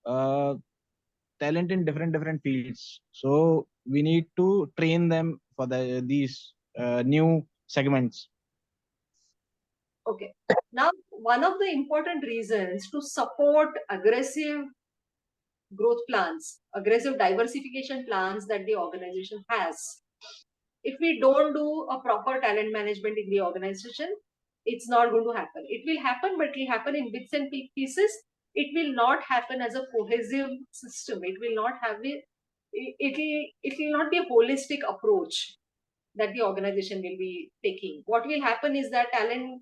talent in different fields. So we need to train them for these new segments. Okay. Now, one of the important reasons to support aggressive growth plans, aggressive diversification plans that the organization has, if we don't do a proper talent management in the organization, it's not going to happen. It will happen, but it will happen in bits and pieces. It will not happen as a cohesive system. It will not have it will not be a holistic approach that the organization will be taking. What will happen is that talent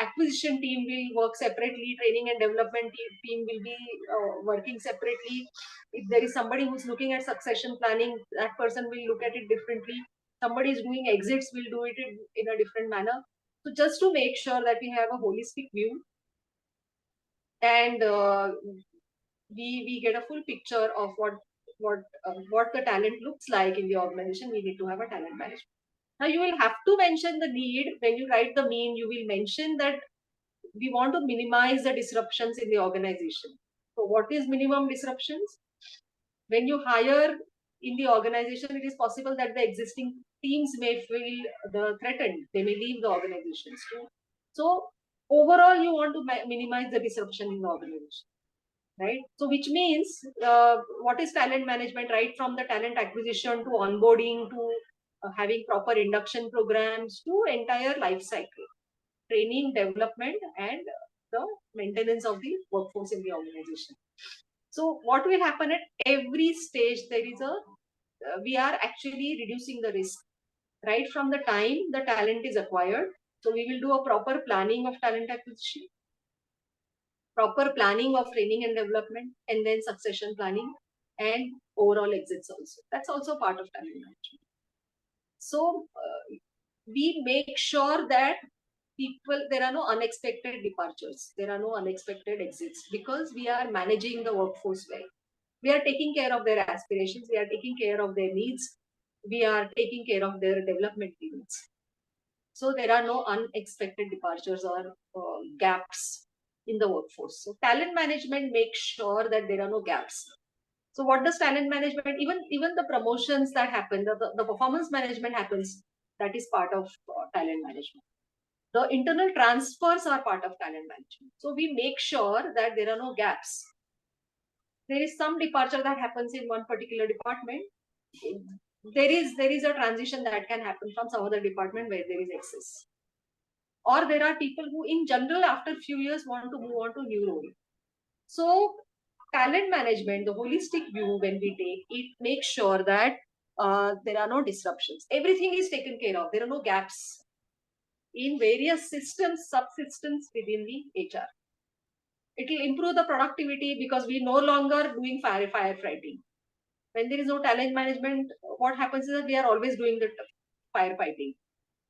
acquisition team will work separately, training and development team will be working separately. If there is somebody who's looking at succession planning, that person will look at it differently. Somebody is doing exits, will do it in a different manner. So just to make sure that we have a holistic view and we get a full picture of what the talent looks like in the organization, we need to have a talent management. Now you will have to mention the need. When you write the mean, you will mention that we want to minimize the disruptions in the organization. So what is minimum disruptions? When you hire in the organization, it is possible that the existing teams may feel threatened. They may leave the organizations too. So overall, you want to minimize the disruption in the organization, right? So which means what is talent management? Right from the talent acquisition to onboarding to having proper induction programs to entire life cycle, training, development, and the maintenance of the workforce in the organization. So what will happen at every stage? There is we are actually reducing the risk right from the time the talent is acquired. So we will do a proper planning of talent acquisition, proper planning of training and development, and then succession planning and overall exits also. That's also part of talent management. So we make sure that there are no unexpected departures, there are no unexpected exits, because we are managing the workforce well. We are taking care of their aspirations, we are taking care of their needs, we are taking care of their development needs. So there are no unexpected departures or gaps in the workforce. So talent management makes sure that there are no gaps. So what does talent management, even the promotions that happen, the performance management happens, that is part of talent management. The internal transfers are part of talent management. So we make sure that there are no gaps. There is some departure that happens in one particular department. There is a transition that can happen from some other department where there is excess. Or there are people who in general after a few years want to move on to new role. So talent management, the holistic view when we take, it makes sure that there are no disruptions. Everything is taken care of. There are no gaps in various systems, subsystems within the HR. It will improve the productivity because we no longer doing firefighting. When there is no talent management, what happens is that we are always doing the firefighting.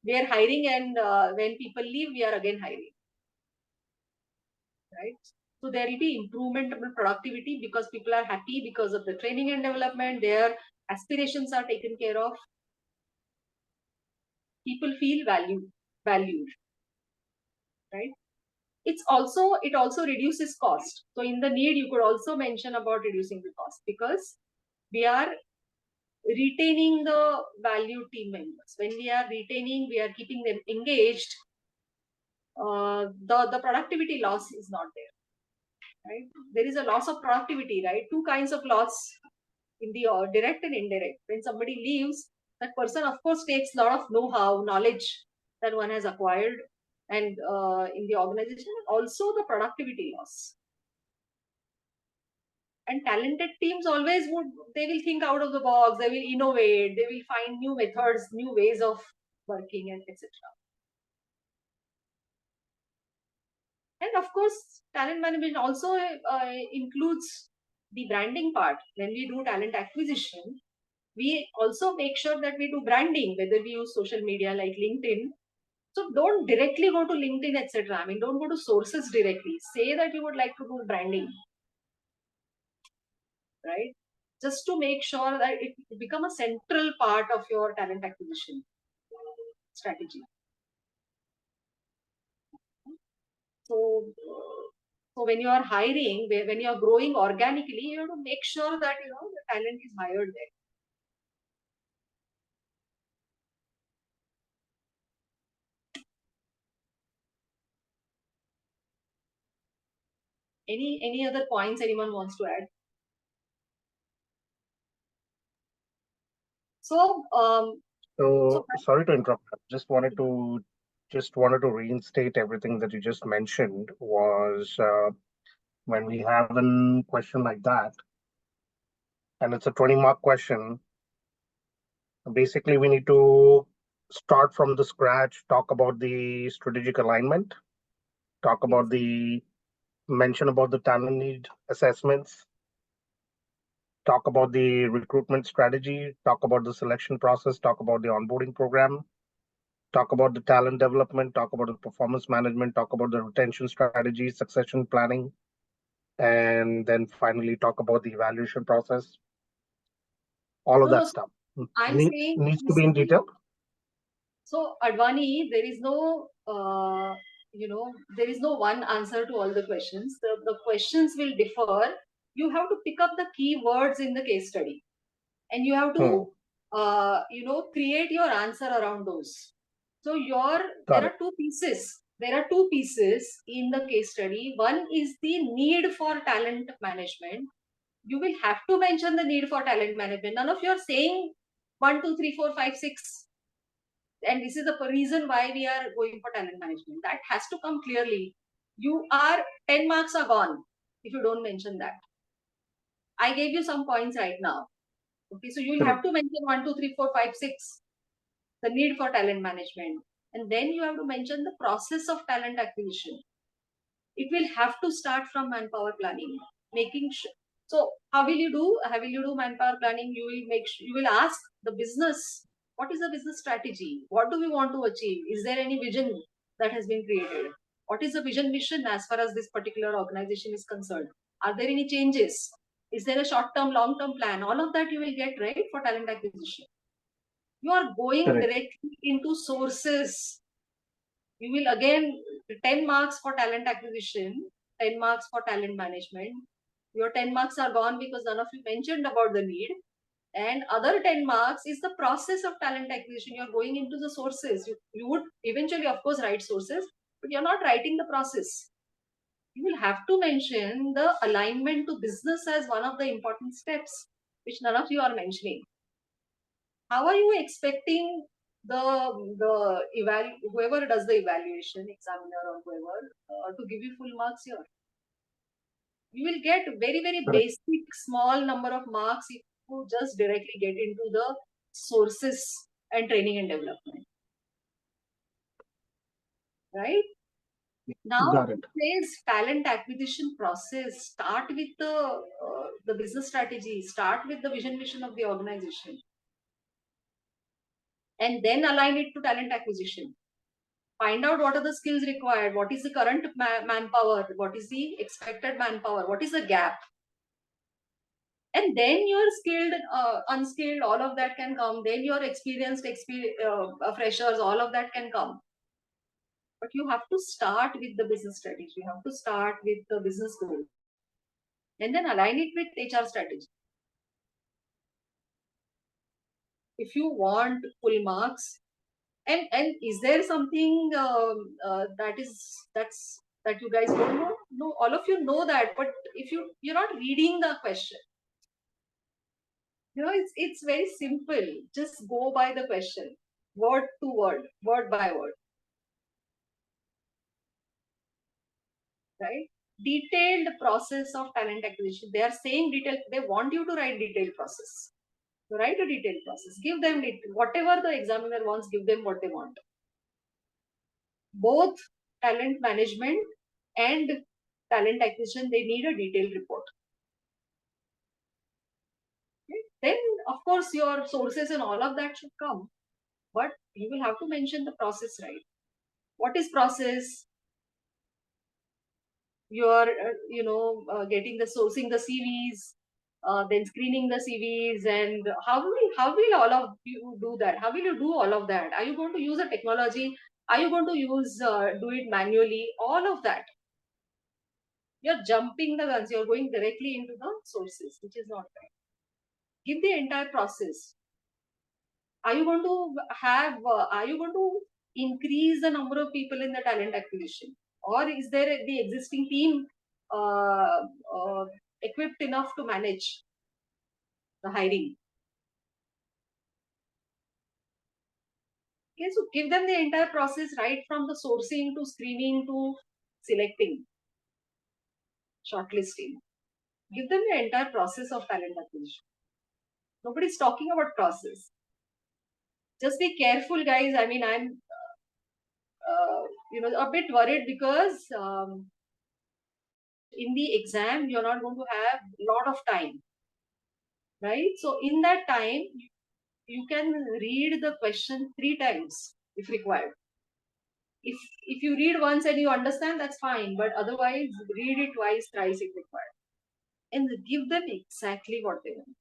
We are hiring, and when people leave, we are again hiring. Right? So there will be improvement of productivity because people are happy because of the training and development. Their aspirations are taken care of. People feel valued. Right? It also reduces cost. So in the need, you could also mention about reducing the cost, because we are retaining the valued team members. When we are retaining, we are keeping them engaged. The productivity loss is not there. Right? There is a loss of productivity, right? Two kinds of loss in the direct and indirect. When somebody leaves, that person of course takes a lot of know-how, knowledge that one has acquired, and in the organization, also the productivity loss. And talented teams always they will think out of the box, they will innovate, they will find new methods, new ways of working, and etc. And of course, talent management also includes the branding part. When we do talent acquisition, we also make sure that we do branding, whether we use social media like LinkedIn. So don't directly go to LinkedIn, etc. I mean, don't go to sources directly. Say that you would like to do branding, right? Just to make sure that it become a central part of your talent acquisition strategy. So when you are hiring, when you are growing organically, you have to make sure that the talent is hired there. Any other points anyone wants to add? So sorry to interrupt. Just wanted to just wanted to reinstate everything that you just mentioned was when we have a question like that, and it's a 20-mark question, basically we need to start from the scratch, talk about the strategic alignment, talk about the mention about the talent need assessments, talk about the recruitment strategy, talk about the selection process, talk about the onboarding program, talk about the talent development, talk about the performance management, talk about the retention strategy, succession planning, and then finally talk about the evaluation process. All of that stuff I'm saying needs to be in detail. So Advani, there is no, there is no one answer to all the questions. The questions will differ. You have to pick up the key words in the case study, and you have to, create your answer around those. So there are two pieces. There are two pieces in the case study. One is the need for talent management. You will have to mention the need for talent management. None of you are saying 1, 2, 3, 4, 5, 6. And this is the reason why we are going for talent management. That has to come clearly. 10 marks are gone if you don't mention that. I gave you some points right now. Okay, so you will have to mention 1, 2, 3, 4, 5, 6, the need for talent management. And then you have to mention the process of talent acquisition. It will have to start from manpower planning, making sure. So how will you do? How will you do manpower planning? You will ask the business, what is the business strategy? What do we want to achieve? Is there any vision that has been created? What is the vision mission as far as this particular organization is concerned? Are there any changes? Is there a short-term, long-term plan? All of that you will get, right, for talent acquisition. You are going directly into sources. You will again 10 marks for talent acquisition, 10 marks for talent management. Your 10 marks are gone because none of you mentioned about the need. And other 10 marks is the process of talent acquisition. You're going into the sources. You would eventually, of course, write sources, but you're not writing the process. You will have to mention the alignment to business as one of the important steps, which none of you are mentioning. How are you expecting whoever does the evaluation, examiner or whoever, to give you full marks here? You will get very, very basic, small number of marks if you just directly get into the sources and training and development. Right? Now it says talent acquisition process. Start with the business strategy. Start with the vision mission of the organization. And then align it to talent acquisition. Find out what are the skills required, what is the current manpower, what is the expected manpower, what is the gap. And then your skilled, unskilled, all of that can come. Then your experienced freshers, all of that can come. But you have to start with the business strategy. You have to start with the business goal. And then align it with HR strategy. If you want full marks, and is there something that you guys don't know? No, all of you know that, but if you're not reading the question, it's very simple. Just go by the question, word to word, word by word, right? Detailed process of talent acquisition. They are saying detailed. They want you to write detailed process. So write a detailed process. Give them whatever the examiner wants. Give them what they want. Both talent management and talent acquisition, they need a detailed report. Okay? Then, of course, your sources and all of that should come. But you will have to mention the process, right? What is process? You are, getting sourcing the CVs, then screening the CVs, and how will all of you do that? How will you do all of that? Are you going to use a technology? Are you going to do it manually? All of that. You're jumping the guns. You're going directly into the sources, which is not right. Give the entire process. Are you going to increase the number of people in the talent acquisition? Or is there the existing team equipped enough to manage the hiring? Okay, Okay, so give them the entire process right from the sourcing to screening to selecting, shortlisting. Give them the entire process of talent acquisition. Nobody's talking about process. Just be careful, guys. I mean, I'm a bit worried because in the exam you're not going to have a lot of time, right? So in that time, you can read the question 3 times if required. If you read once and you understand, that's fine. But otherwise, read it twice, thrice if required, and give them exactly what they want.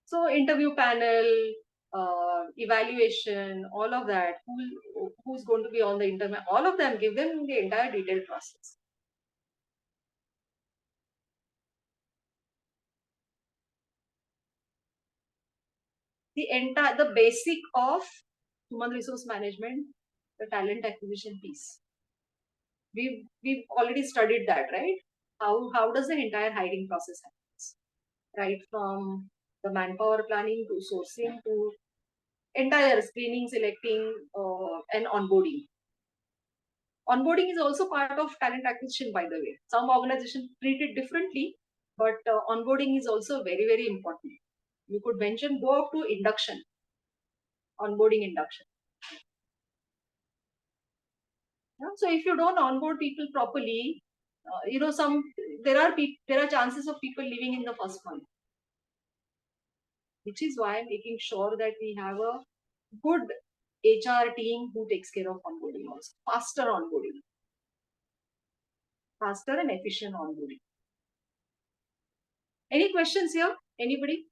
So interview panel, evaluation, all of that, who's going to be on the interview, all of them, give them the entire detailed process. The basic of human resource management, the talent acquisition piece. We've already studied that, right? How does the entire hiring process happen? Right from the manpower planning to sourcing to entire screening, selecting, and onboarding. Onboarding is also part of talent acquisition, by the way. Some organizations treat it differently, but onboarding is also very, very important. You could mention go up to induction, onboarding induction. Yeah? So if you don't onboard people properly, there are chances of people leaving in the first month, which is why I'm making sure that we have a good HR team who takes care of onboarding also. Faster and efficient onboarding. Any questions here? Anybody?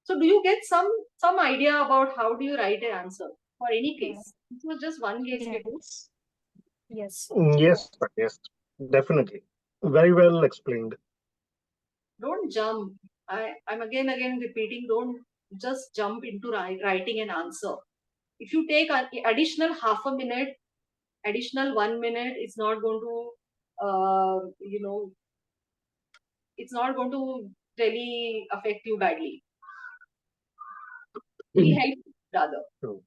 So do you get some idea about how do you write an answer for any case? This was just one case. Yes. Yes, yes, definitely. Very well explained. Don't jump. I'm again repeating, don't just jump into writing an answer. If you take an additional half a minute, additional 1 minute, it's not going to, it's not going to really affect you badly. It will help you rather. True.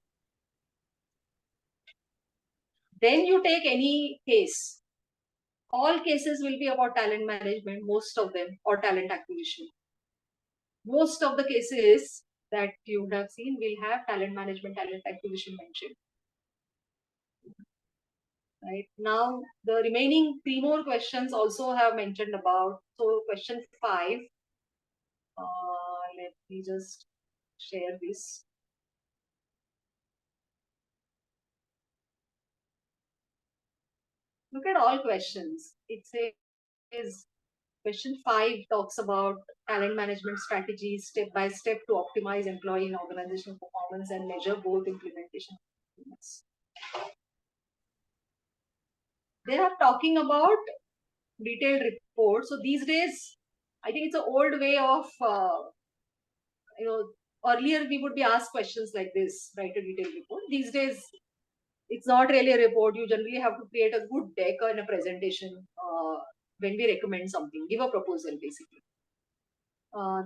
Then you take any case. All cases will be about talent management, most of them, or talent acquisition. Most of the cases that you would have seen will have talent management, talent acquisition mentioned. Right now, the remaining 3 more questions also have mentioned about. So question 5, let me just share this. Look at all questions. It says question 5 talks about talent management strategies step by step to optimize employee and organizational performance and measure both implementation and performance. They are talking about detailed reports. So these days, I think it's an old way of, earlier we would be asked questions like this, write a detailed report. These days, it's not really a report. You generally have to create a good deck and a presentation when we recommend something, give a proposal basically.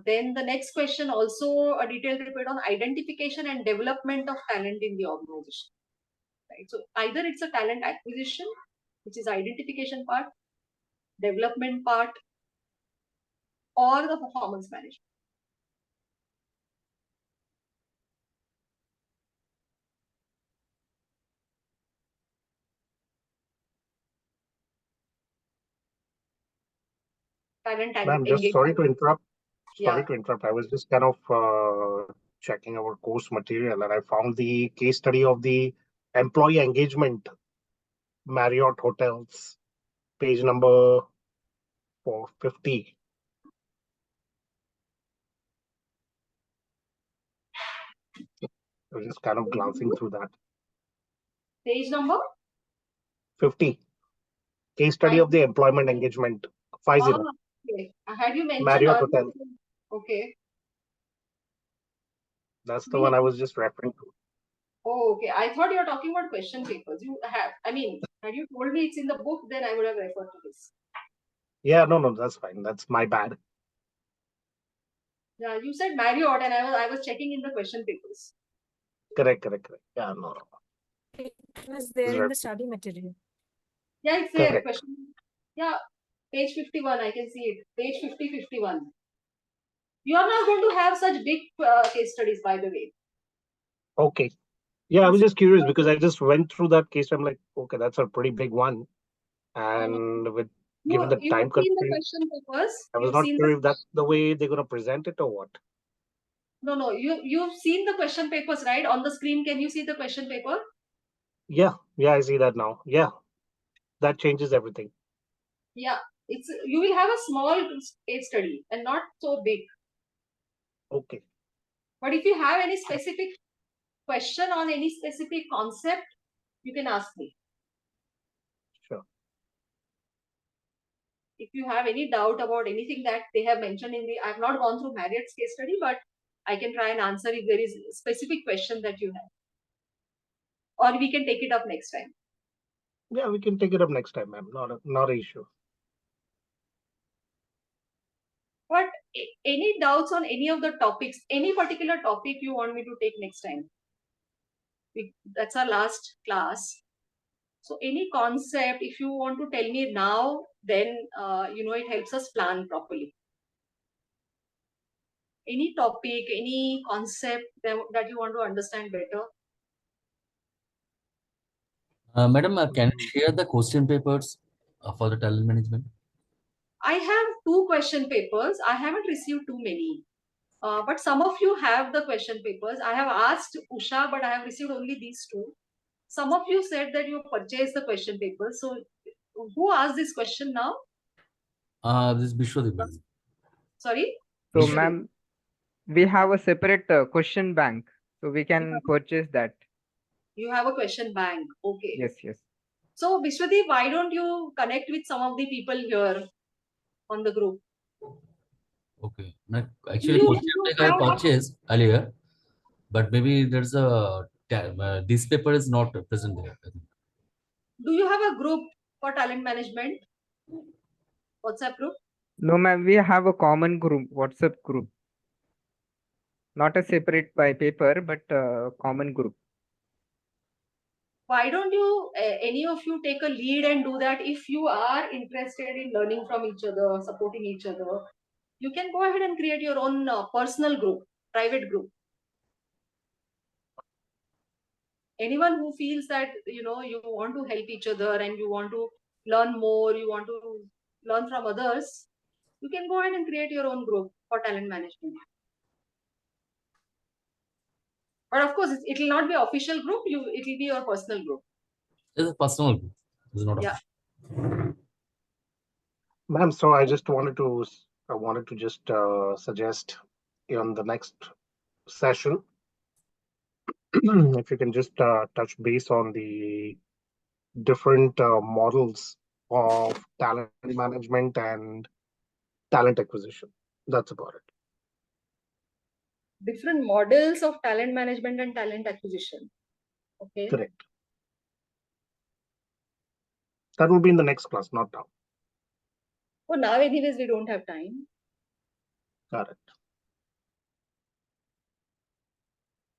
Then the next question, also a detailed report on identification and development of talent in the organization. Right. So either it's a talent acquisition, which is identification part, development part, or the performance management. Ma'am, just sorry to interrupt. Yeah. Sorry to interrupt. I was just kind of checking our course material, and I found the case study of the employee engagement Marriott Hotels, page number 450. I was just kind of glancing through that. Page number 50. Case study of the employment engagement 50. Okay. Had you mentioned Marriott Hotel. Okay. That's the one I was just referring to. Oh, okay. I thought you were talking about question papers. You have, I mean, had you told me it's in the book, then I would have referred to this. Yeah, no, that's fine. That's my bad. Yeah, you said Marriott, and I was checking in the question papers. Correct. Yeah, no. It was there in the study material. Yeah, it's there. Correct. Question. Yeah, page 51. I can see it. Page 50, 51. You are not going to have such big case studies, by the way. Okay. Yeah, I was just curious because I just went through that case. I'm like, okay, that's a pretty big one. And with given the You've time seen the constraint, question papers. I was You've not seen sure if that's the way they're going to present it or what. No. You've seen the question papers, right? On the screen, can you see the question paper? Yeah, I see that now. Yeah, that changes everything. Yeah, you will have a small case study and not so big. Okay. But if you have any specific question on any specific concept, you can ask me. Sure. If you have any doubt about anything that they have mentioned I've not gone through Marriott's case study, but I can try and answer if there is a specific question that you have. Or we can take it up next time. Yeah, we can take it up next time, ma'am. Not an issue. But any doubts on any of the topics, any particular topic you want me to take next time? That's our last class. So any concept, if you want to tell me now, then it helps us plan properly. Any topic, any concept that you want to understand better? Madam, can you share the question papers for the talent management? I have 2 question papers. I haven't received too many. But some of you have the question papers. I have asked Usha, but I have received only these 2. Some of you said that you purchased the question papers. So who asked this question now? This is Bishwadip. Sorry? So, ma'am, we have a separate question bank, so we can purchase that. You have a question bank. Okay. Yes. So, Vishwadeep, why don't you connect with some of the people here on the group? Okay. Actually, question bank I purchased earlier, but maybe there's this paper is not present there. I think. Do you have a group for talent management? WhatsApp group? No, ma'am, we have a common group, WhatsApp group. Not a separate by paper, but a common group. Why don't you, any of you, take a lead and do that? If you are interested in learning from each other, supporting each other, you can go ahead and create your own personal group, private group. Anyone who feels that, you want to help each other and you want to learn more, you want to learn from others, you can go ahead and create your own group for talent management. But of course, it will not be official group. It will be your personal group. It's a personal group. It's not official. Ma'am, so I wanted to just suggest on the next session, if you can just touch base on the different models of talent management and talent acquisition. That's about it. Different models of talent management and talent acquisition. Okay. Correct. That will be in the next class, not now. Oh, now anyways, we don't have time. Got it.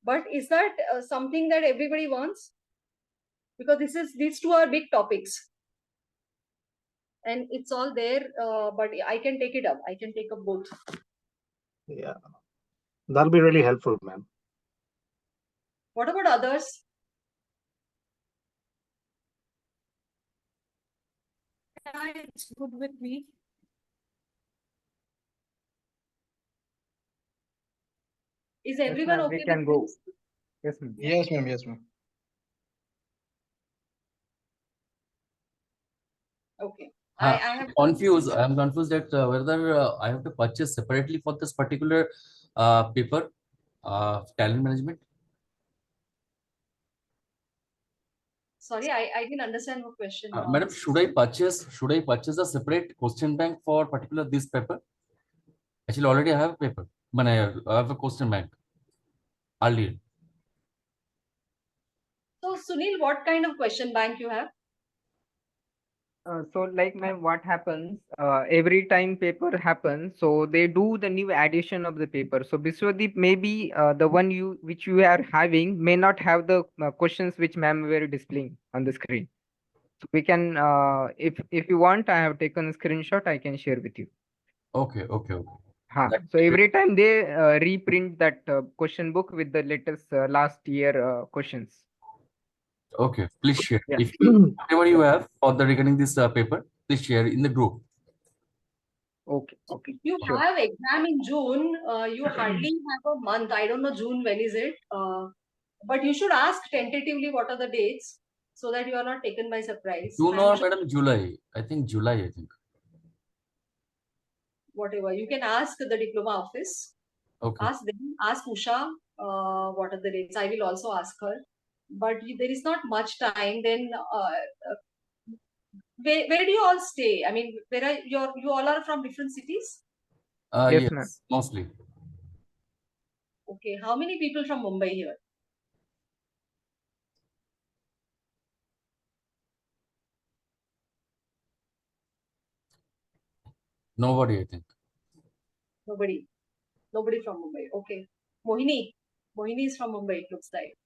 But is that something that everybody wants? Because these 2 are big topics. And it's all there, but I can take it up. I can take up both. Yeah. That'll be really helpful, ma'am. What about others? It's good with me. Is everyone okay? We can go. Yes, ma'am. Yes, ma'am. Yes, ma'am. Okay. I'm confused that whether I have to purchase separately for this particular paper, talent management. Sorry, I didn't understand your question. Madam, should I purchase a separate question bank for particular this paper? Actually, already I have a paper. I have a question bank earlier. Sunil, what kind of question bank you have? So like ma'am, what happens every time paper happens, so they do the new addition of the paper. So Biswadeep, maybe the one which you are having may not have the questions which ma'am were displaying on the screen. So we can, if you want, I have taken a screenshot. I can share with you. Okay. That So every time they reprint that question book with the latest last year questions. okay. Please share. Yeah. If whatever you have for the regarding this paper, please share in the group. Okay. So Okay. if you Sure. have exam in June, you hardly have a month. I don't know June when is it, but you should ask tentatively what are the dates so that you are not taken by surprise. June I'm or sure Madam July. I think July. I think. whatever you can ask the diploma office, Okay. ask them, ask Usha what are the dates. I will also ask her, but there is not much time. Then where do you all stay? I mean, where are you all are from different cities? Yes, ma'am. Yes, mostly. Okay, how many people from Mumbai here? Nobody, I think. Nobody. Nobody from Mumbai. Okay. Mohini. Mohini is from Mumbai, it looks like.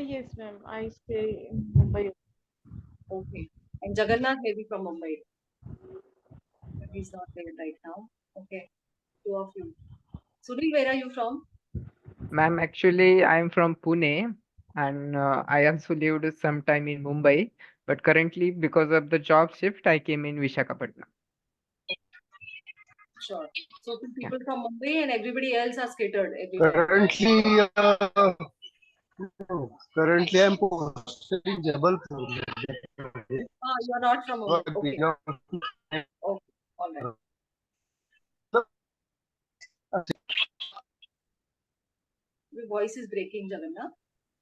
Yes, ma'am. I stay in Mumbai. Okay. And Jagannath may be from Mumbai, but he's not there right now. Okay. Two of you. Sunil, where are you from? Ma'am, actually, I am from Pune and I also lived some time in Mumbai, but currently, because of the job shift, I came in Visakhapatnam. Sure. So two Yeah. people from Mumbai and everybody else are scattered everywhere. Currently, I'm posted in Jabalpur. You are not from Mumbai. Okay. Okay. All right. Your voice is breaking, Jagannath.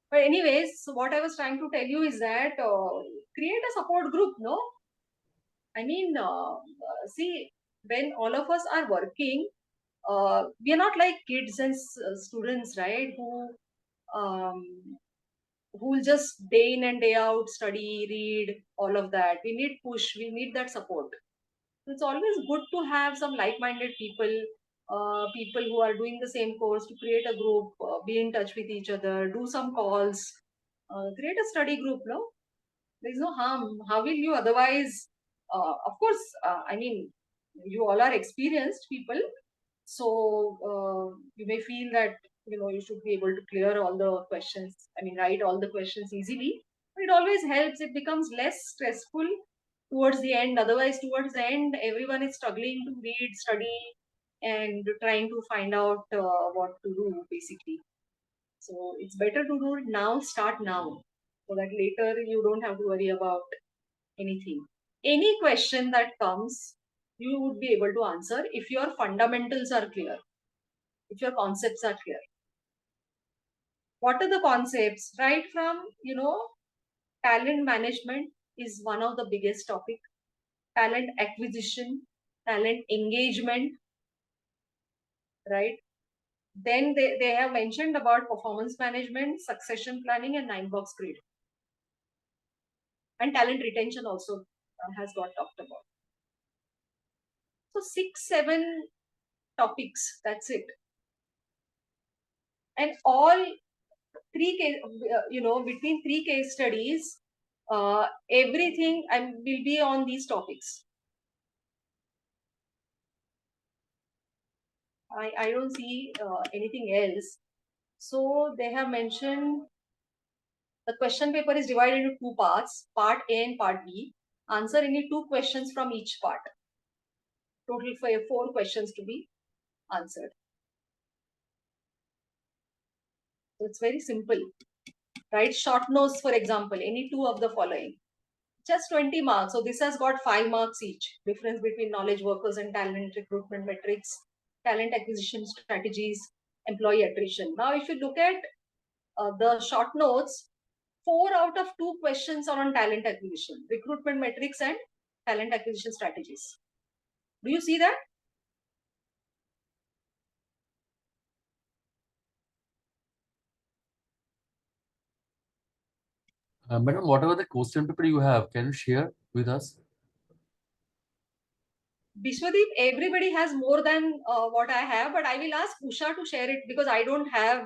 But anyways, so what I was trying to tell you is that create a support group, no? I mean, see, when all of us are working, we are not like kids and students, right? Who will just day in and day out study, read, all of that. We need push. We need that support. It's always good to have some like-minded people, people who are doing the same course, to create a group, be in touch with each other, do some calls, create a study group. No, there is no harm. How will you otherwise? Of course, I mean, you all are experienced people, so you may feel that you should be able to clear all the questions. I mean, write all the questions easily. But it always helps. It becomes less stressful towards the end. Otherwise, towards the end, everyone is struggling to read, study, and trying to find out what to do, basically. So it's better to do it now, start now, so that later you don't have to worry about anything. Any question that comes, you would be able to answer if your fundamentals are clear, if your concepts are clear. What are the concepts? Right from, talent management is one of the biggest topic, talent acquisition, talent engagement, right? Then they have mentioned about performance management, succession planning, and 9-box grid. And talent retention also has got talked about. So 6-7 topics, that's it. And all three case, between 3 case studies, everything will be on these topics. I don't see anything else. So they have mentioned the question paper is divided into 2 parts, part A and part B. Answer any 2 questions from each part. Total 4 questions to be answered. So it's very simple. Write short notes, for example, any 2 of the following. Just 20 marks. So this has got 5 marks each. Difference between knowledge workers and talent recruitment metrics, talent acquisition strategies, employee attrition. Now, if you look at the short notes, 4 out of 2 questions are on talent acquisition, recruitment metrics, and talent acquisition strategies. Do you see that? Madam, whatever the question paper you have, can you share with us? Bishwadeep, everybody has more than what I have, but I will ask Usha to share it because I don't have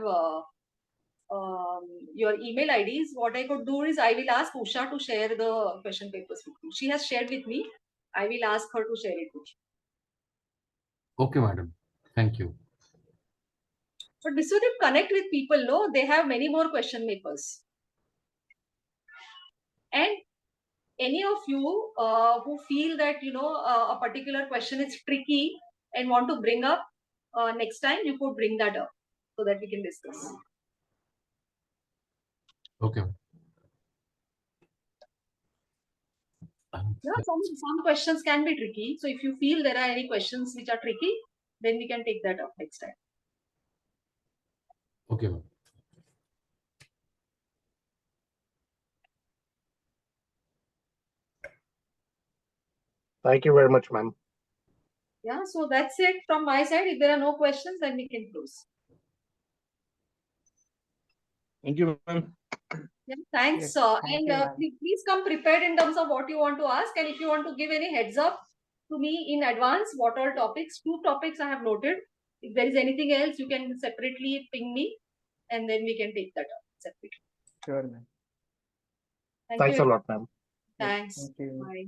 your email IDs. What I could do is I will ask Usha to share the question papers with you. She has shared with me. I will ask her to share it with you. Okay, madam. Thank you. But Bishwadeep, connect with people, no? They have many more question papers. And any of you who feel that, a particular question is tricky and want to bring up next time, you could bring that up so that we can discuss. Okay. Yeah, some questions can be tricky. So if you feel there are any questions which are tricky, then we can take that up next time. Okay, ma'am. Thank you very much, ma'am. Yeah, so that's it from my side. If there are no questions, then we can close. Thank you, ma'am. Yeah, thanks. Yes, thank you, ma'am. Please come prepared in terms of what you want to ask. And if you want to give any heads up to me in advance, what all topics, 2 topics I have noted. If there is anything else, you can separately ping me and then we can take that up separately. Sure, ma'am. Thank Thanks you. a lot, ma'am. Thanks. Thank you. Bye.